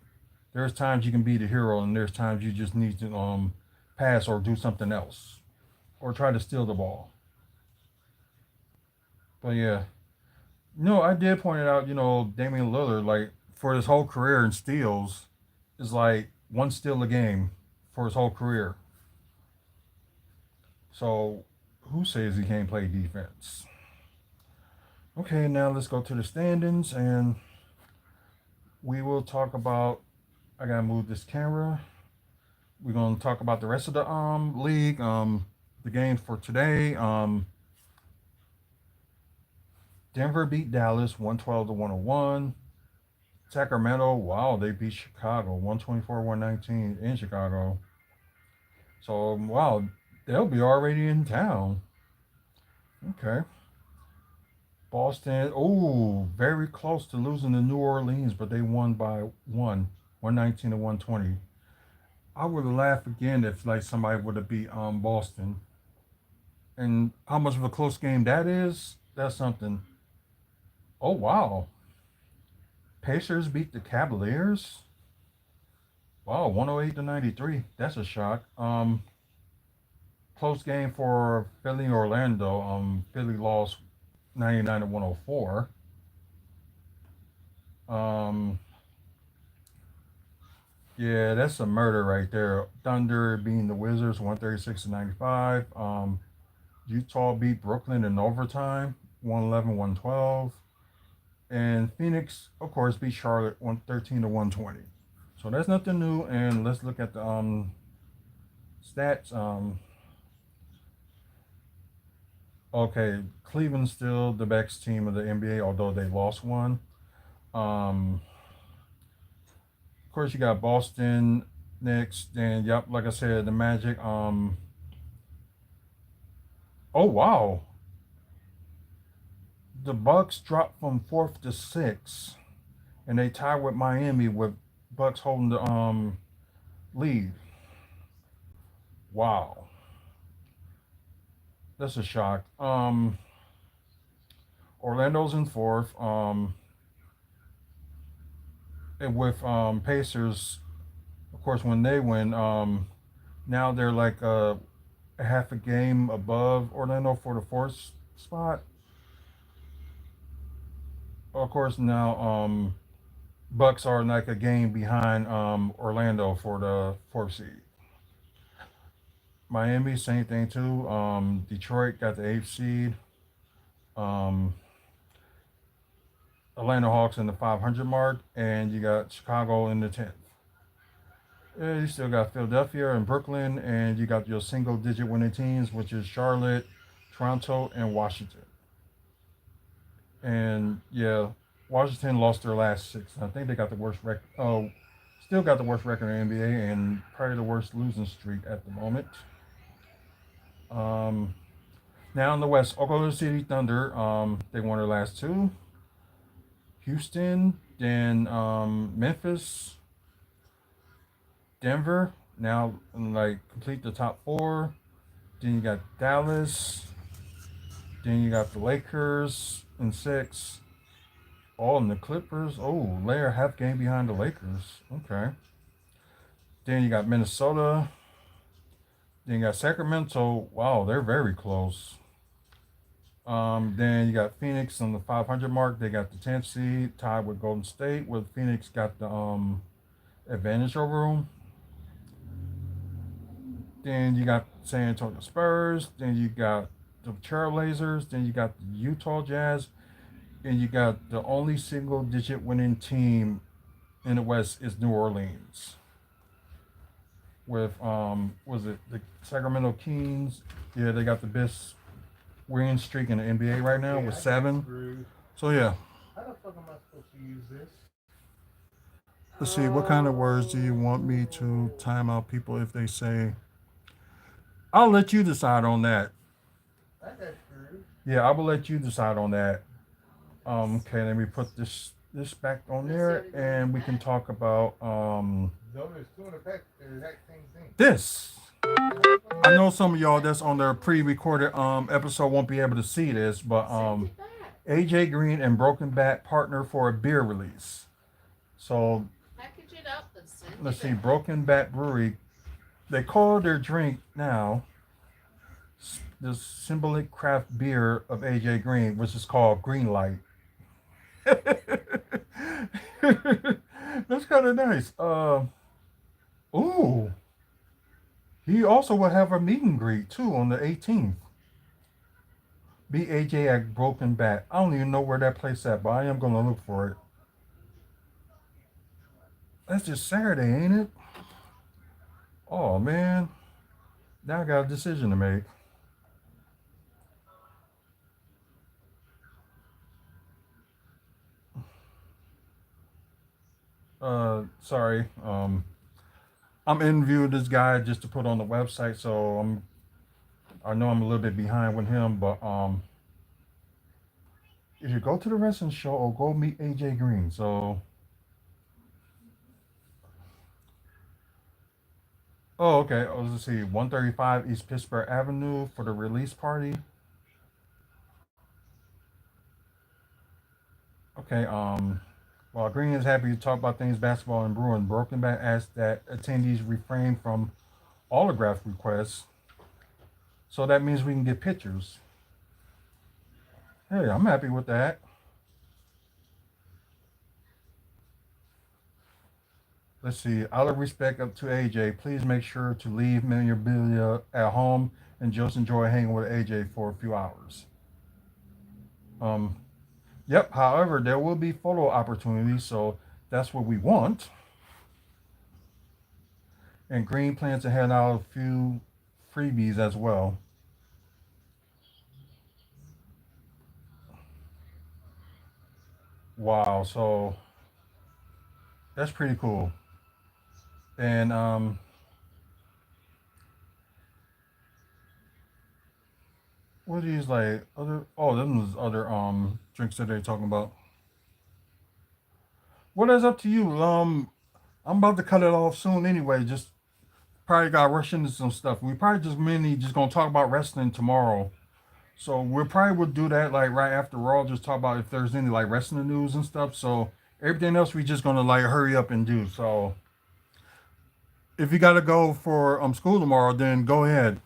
there's times you can be the hero, and there's times you just need to pass or do something else, or try to steal the ball. But yeah, no, I did point it out. Damian Lillard, like for his whole career in steals, is like one steal a game for his whole career. So who says he can't play defense? Okay, now let's go to the standings, and we will talk about. I gotta move this camera. We're gonna talk about the rest of the league, the games for today. Denver beat Dallas 112 to 101. Sacramento, wow, they beat Chicago 124 119 in Chicago. So wow, they'll be already in town. Okay. Boston, oh, very close to losing to New Orleans, but they won by 119 to 120. I would have laughed again if like somebody would have beat Boston. And how much of a close game that is, that's something. Oh wow. Pacers beat the Cavaliers. Wow, 108 to 93. That's a shock. Close game for Philly Orlando. Philly lost 99 to 104. Um, yeah, that's a murder right there. Thunder beating the Wizards 136 to 95. Utah beat Brooklyn in overtime 111 112. And Phoenix, of course, beat Charlotte 113 to 120. So that's nothing new. And let's look at the stats. Okay, Cleveland's still the best team of the NBA, although they lost one. Um, of course, you got Boston next. Then, yep, like I said, the Magic. Oh wow, the Bucks dropped from fourth to sixth, and they tied with Miami with Bucks holding the lead. Wow, that's a shock. Orlando's in fourth. And with Pacers, of course, when they win, now they're like a half a game above Orlando for the fourth spot. Of course, now Bucks are like a game behind Orlando for the fourth seed. Miami, same thing too. Detroit got the eighth seed. Um, Atlanta Hawks in the 500 mark, and you got Chicago in the 10th. Yeah, you still got Philadelphia and Brooklyn, and you got your single digit winning teams, which is Charlotte, Toronto, and Washington. And yeah, Washington lost their last six. I think they got the worst record. Oh, still got the worst record in the NBA and probably the worst losing streak at the moment. Um, Now in the West, Oklahoma City Thunder. They won their last two. Houston, then Memphis, Denver. Now like complete the top four. Then you got Dallas. Then you got the Lakers in six. Oh, and the Clippers. Oh, they're half game behind the Lakers. Okay. Then you got Minnesota. Then you got Sacramento. Wow, they're very close. Then you got Phoenix on the 500 mark. They got the 10th seed, tied with Golden State. With Phoenix got the advantage over them. Then you got San Antonio Spurs. Then you got the Trailblazers. Then you got the Utah Jazz. And you got the only single digit winning team in the West is New Orleans. With was it the Sacramento Kings? Yeah, they got the best winning streak in the NBA right now with seven. So yeah. How the fuck am I supposed to use this? Let's see, what kind of words do you want me to time out people if they say? I'll let you decide on that. Yeah, I will let you decide on that. Okay, let me put this back on there, and we can talk about this. I know some of y'all that's on their pre-recorded episode won't be able to see this, but AJ Green and Broken Bat partner for a beer release. So let's see, Broken Bat Brewery. They call their drink now the symbolic craft beer of AJ Green, which is called Green Light. That's kind of nice. Ooh, he also will have a meet and greet too on the 18th. BAJ at Broken Bat. I don't even know where that place at, but I am gonna look for it. That's just Saturday, ain't it? Oh man, now I got a decision to make. Sorry. I'm interviewing this guy just to put on the website, so I know I'm a little bit behind with him, but if you go to the wrestling show or go meet AJ Green, so oh okay, let's see, 135 East Pittsburgh Avenue for the release party. Okay, while Green is happy to talk about things basketball and Bruin, Broken Bat asks that attendees refrain from autograph requests. So that means we can get pictures. Hey, I'm happy with that. Let's see. Out of respect up to AJ, please make sure to leave memorabilia at home and just enjoy hanging with AJ for a few hours. Um, yep. However, there will be photo opportunities, so that's what we want. And Green plans to hand out a few freebies as well. Wow. So that's pretty cool. And what are these like other? Oh, them was other drinks that they talking about. What is up to you? I'm about to cut it off soon anyway. Just probably got to rush into some stuff. We probably just mainly just gonna talk about wrestling tomorrow. So we probably would do that like right after Raw. Just talk about if there's any like wrestling news and stuff. So everything else we just gonna like hurry up and do. So if you gotta go for school tomorrow, then go ahead.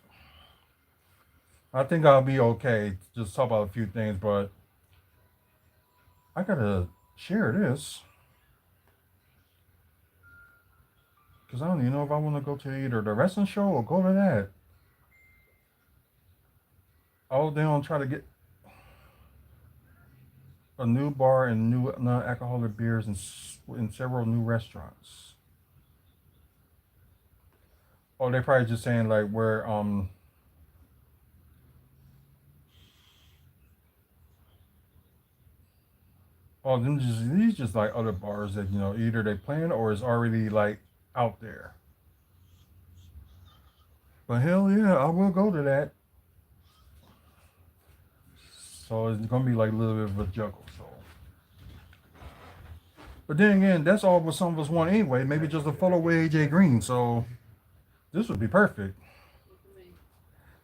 I think I'll be okay. Just talk about a few things, but I gotta share this because I don't even know if I want to go to either the wrestling show or go to that. Oh, they don't try to get a new bar and new non-alcoholic beers in several new restaurants. Oh, they probably just saying like where oh them just these just like other bars that either they plan or is already like out there. But hell yeah, I will go to that. So it's gonna be like a little bit of a juggle. So, but then again, that's all what some of us want anyway. Maybe just a photo with AJ Green. So this would be perfect.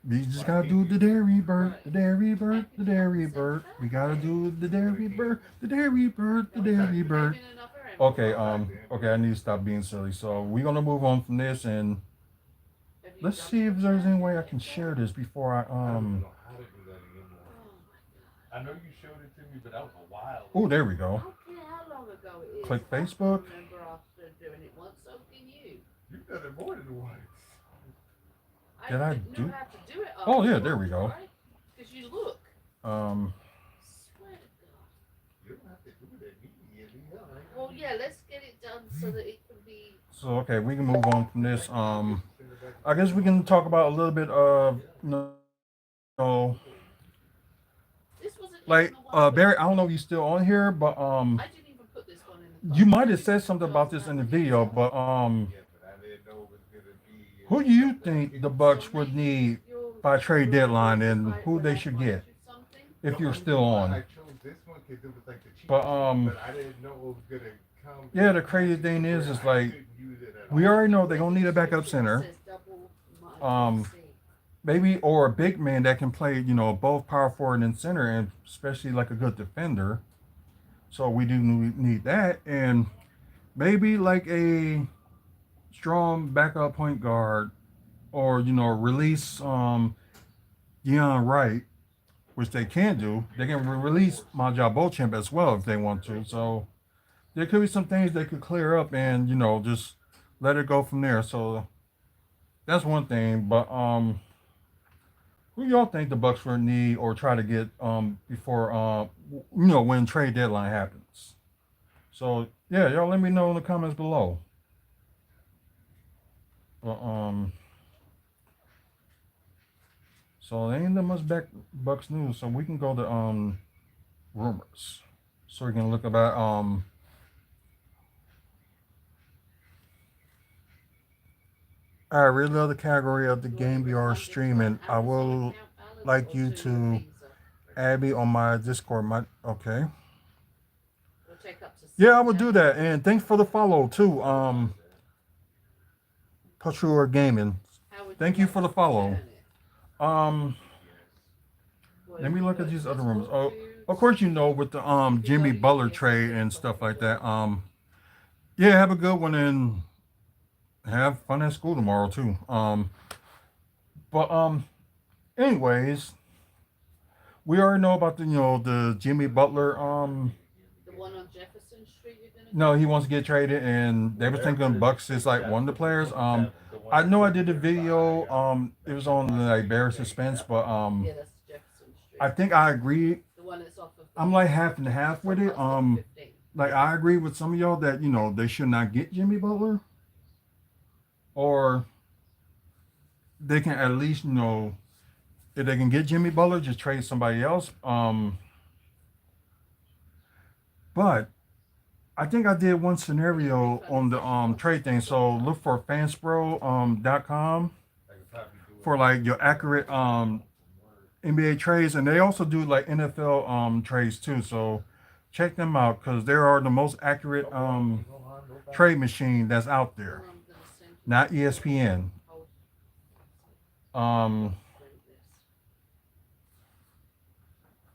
We just gotta do the dairy bird, the dairy bird, the dairy bird. We gotta do the dairy bird, the dairy bird, the dairy bird. Okay, okay, I need to stop being silly. So we're gonna move on from this and let's see if there's any way I can share this before I know you showed it to me, but that was a while. Oh, there we go. How long ago it is? Click Facebook. I remember after doing it once, so can you. You've done it more than once. Did I didn't do? know how to do it. Oh yeah, there we go. Because you look. Um, Swear to God. You don't have to do it immediately. Well, yeah, let's get it done so that it can be. so okay, we can move on from this. I guess we can talk about a little bit of know, This wasn't like even the one Barry. I don't know if you're still on here, but I didn't even put this one in the you might have said something about this in the video, but Yeah, but I didn't know it was gonna be. who do you think the Bucks would need by trade deadline, and who they should get if you're still I on? chose this one because it was like the cheapest. But But I didn't know it was gonna come. yeah, the crazy thing is I like couldn't use it at we all. already know they're gonna need a backup center. Maybe or a big man that can play, both power forward and center, and especially like a good defender. So we do need that, and maybe like a strong backup point guard, or release Deion Wright, which they can do. They can release Monja Beauchamp as well if they want to. So there could be some things they could clear up, and just let it go from there. So that's one thing, but who y'all think the Bucks will need or try to get before when trade deadline happens? So yeah, y'all let me know in the comments below. But so there ain't that much Bucks news, so we can go to rumors. So we can look about I really love the category of the game we are streaming. I will like you to add me on my Discord. Okay. Yeah, I would do that. And thanks for the follow too. Patrol Gaming. Thank you for the follow. Um, let me look at these other rooms. Oh, of course with the Jimmy Butler trade and stuff like that. Yeah, have a good one and have fun at school tomorrow too. But anyways, we already know about the the Jimmy Butler. The one on Jefferson Street you're gonna No, get? he wants to get traded, and they were thinking Bucks is like one of the players. I know I did a video. It was on like Bear Suspense, but Yeah, that's Jefferson Street. I think I agree. The one that's off of. I'm like half and half with it. 15. Like I agree with some of y'all that they should not get Jimmy Butler, or they can at least if they can get Jimmy Butler, just trade somebody else. But I think I did one scenario on the trade thing. So look for fanspro.com for like your accurate NBA trades, and they also do like NFL trades too. So check them out because they are the most accurate trade machine that's out there. Not ESPN.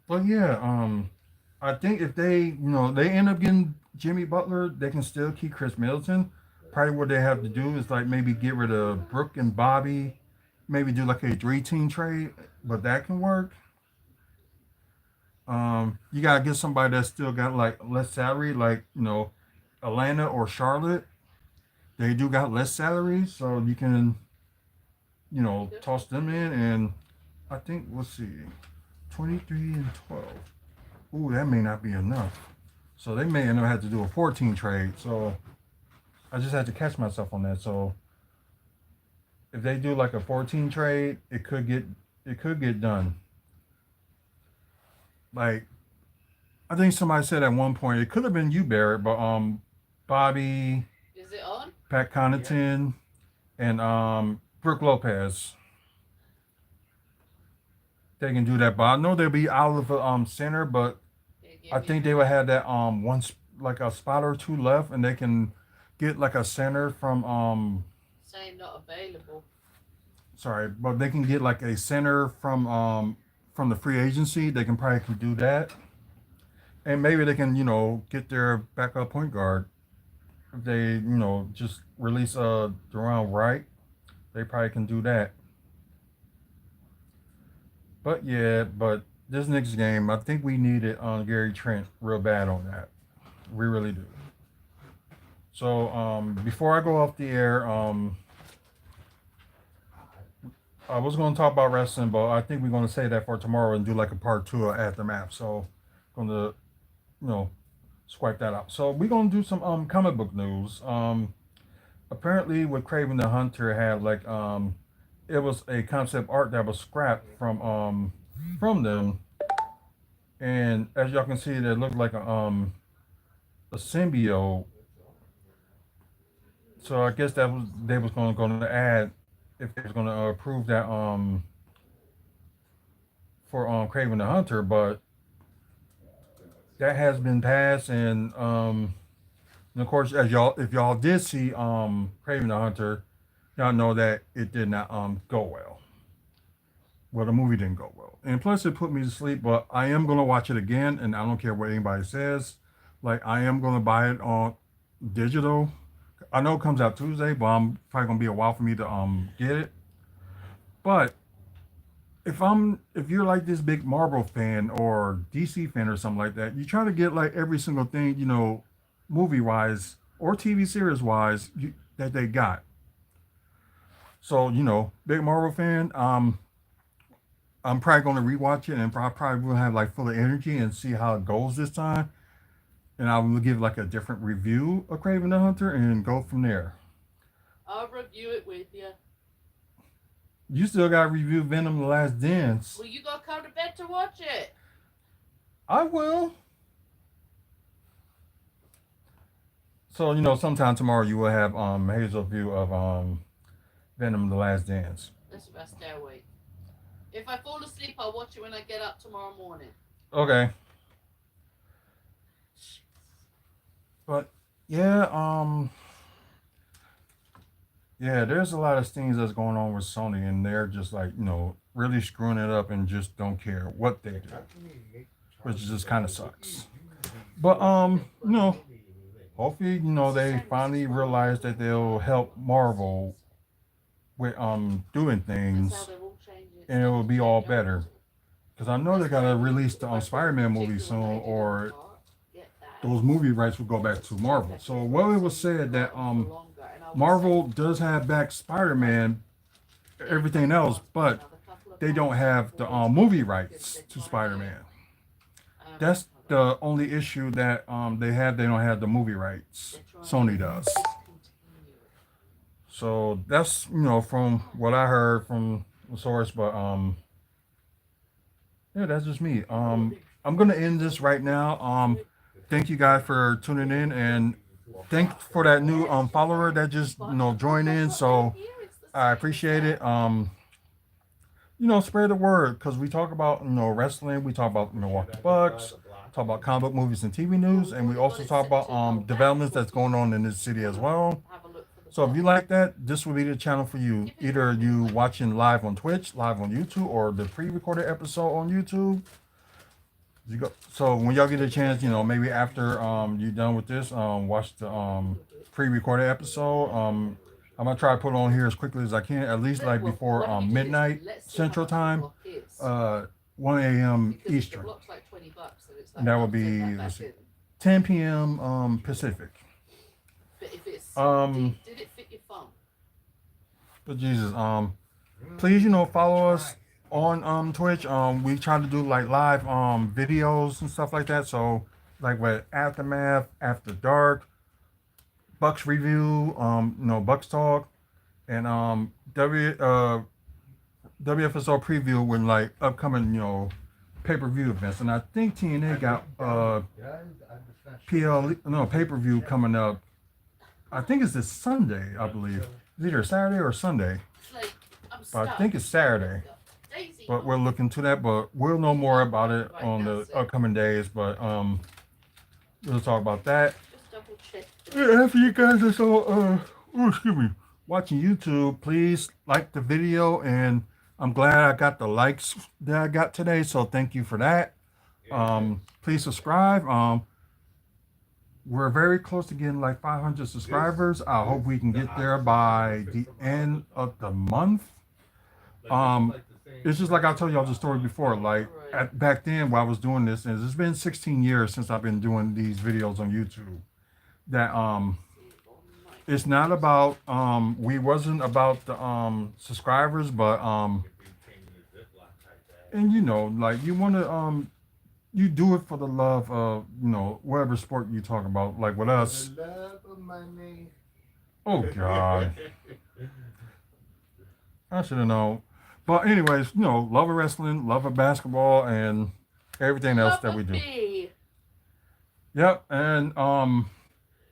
But yeah, I think if they end up getting Jimmy Butler, they can still keep Chris Middleton. Probably what they have to do is like maybe get rid of Brooke and Bobby, maybe do like a 3-team trade, but that can work. You gotta get somebody that still got like less salary, like Atlanta or Charlotte. They do got less salary, so you can toss them in, and I think let's see, 23 and 12. Ooh, that may not be enough. So they may end up have to do a 14 trade. So I just had to catch myself on that. So if they do like a 14 trade, it could get done. Like I think somebody said at one point it could have been you, Barrett, but Bobby, Is it on? Pat Connaughton, and Brooke Lopez. They can do that, but I know they'll be out of the center, but I think they would have that like a spot or two left, and they can get like a center from Saying not available. sorry, but they can get like a center from the free agency. They can probably do that, and maybe they can get their backup point guard. If they just release Duran Wright, they probably can do that. But yeah, but this next game, I think we needed Gary Trent real bad on that. We really do. So before I go off the air, I was going to talk about wrestling, but I think we're going to say that for tomorrow and do like a part 2 of Aftermath. So going to swipe that out. So we're going to do some comic book news. Apparently, with Kraven the Hunter had like it was a concept art that was scrapped from them, and as y'all can see, it looked like a symbiote. So I guess that was they was going to add if they was going to approve that for Kraven the Hunter, but that has been passed, and of course, as y'all if y'all did see Kraven the Hunter, y'all know that it did not go well. Well, the movie didn't go well, and plus it put me to sleep. But I am gonna watch it again, and I don't care what anybody says. Like I am gonna buy it on digital. I know it comes out Tuesday, but I'm probably gonna be a while for me to get it. But if you're like this big Marvel fan or DC fan or something like that, you try to get like every single thing movie wise or TV series wise that they got. So big Marvel fan. I'm probably going to rewatch it, and I probably will have like full of energy and see how it goes this time. And I will give like a different review of Kraven the Hunter and go from there. I'll review it with you. You still got to review Venom: The Last Dance. Well, you gotta come to bed to watch it. I will. So sometime tomorrow you will have Hazel's view of Venom: The Last Dance. That's if I stay awake. If I fall asleep, I'll watch it when I get up tomorrow morning. Okay. But yeah, yeah, there's a lot of things that's going on with Sony, and they're just like really screwing it up and just don't care what they do, which just kind of sucks. But hopefully they finally realize that they'll help Marvel with doing That's how things, they will change it. and it will be all better. because I know they gotta release the Spider-Man movie soon, or those movie rights will go back to Marvel. So what it was said that Marvel does have back Spider-Man, everything else, but they don't have the movie rights to Spider-Man. That's the only issue that they have. They don't have the movie rights. Sony does. So that's from what I heard from the source, but yeah, that's just me. I'm gonna end this right now. Thank you guys for tuning in, and thank for that new follower that just joined in. So I appreciate it. Spread the word because we talk about wrestling, we talk about Milwaukee Bucks, talk about comic book movies and TV news, and we also talk about developments that's going on in this city as well. So if you like that, this will be the channel for you. Either you watching live on Twitch, live on YouTube, or the pre-recorded episode on YouTube. So when y'all get a chance, maybe after you're done with this, watch the pre-recorded episode. I'm gonna try to put it on here as quickly as I can, at least like before midnight Central Time, 1 a.m. Eastern. And that will be 10 p.m. Pacific. Did it fit your phone? But Jesus, please, follow us on Twitch. We try to do like live videos and stuff like that. So like with Aftermath, After Dark, Bucks review, Bucks talk, and WFSO preview with like upcoming pay-per-view events. And I think TNA got pay-per-view coming up. I think it's this Sunday, I believe. It's either Saturday or Sunday. But I think it's Saturday. But we'll look into that, but we'll know more about it on the upcoming days. But we'll talk about that. After you guys are so watching YouTube, please like the video, and I'm glad I got the likes that I got today, so thank you for that. Please subscribe. We're very close to getting like 500 subscribers. I hope we can get there by the end of the month. It's just like I told y'all the story before, like back then while I was doing this, and it's been 16 years since I've been doing these videos on YouTube, that it's not about we wasn't about the subscribers, but and like you want to you do it for the love of whatever sport you talk about. Like with us, The love of money. oh God, I should have known. But anyways, love of wrestling, love of basketball, and everything else that we do. Yep, and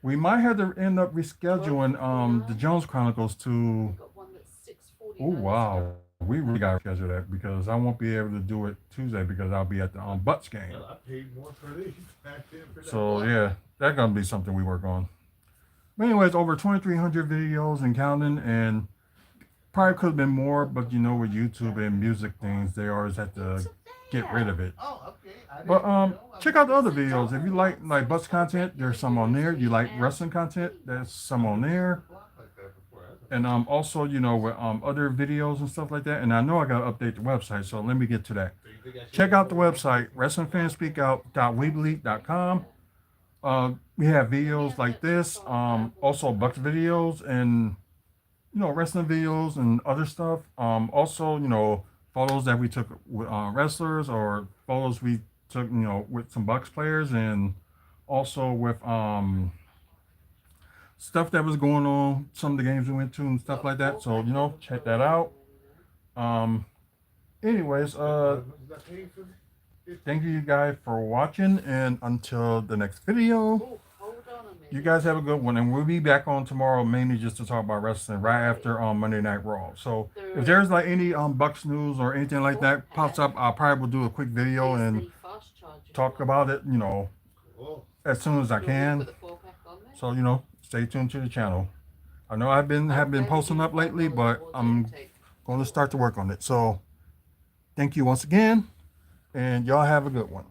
we might have to end up rescheduling the Jones Chronicles to. Oh wow, we really gotta schedule that because I won't be able to do it Tuesday because I'll be at the Butts game. Well, I paid more for these back then for that. So yeah, that's gonna be something we work on. But anyways, over 2,300 videos and counting, and probably could have been more, but with YouTube and music things, they always have to get rid of it. Oh, okay. But check out the other videos. If you like Butts content, there's some on there. You like wrestling content, there's some on there. And also, with other videos and stuff like that. And I know I gotta update the website, so let me get to that. Check out the website, wrestlingfanspeakout.weebly.com. We have videos like this, also Bucks videos and wrestling videos and other stuff. Also, photos that we took with wrestlers, or photos we took, with some Bucks players, and also with stuff that was going on, some of the games we went to and stuff like that. So, check that out. Anyways, thank you guys for watching, and until the next video, you guys have a good one, and we'll be back on tomorrow mainly just to talk about wrestling right after Monday Night Raw. So if there's like any Bucks news or anything like that pops up, I'll probably will do a quick video and talk about it, as soon as I can. So stay tuned to the channel. I know have been posting up lately, but I'm going to start to work on it. So thank you once again, and y'all have a good one.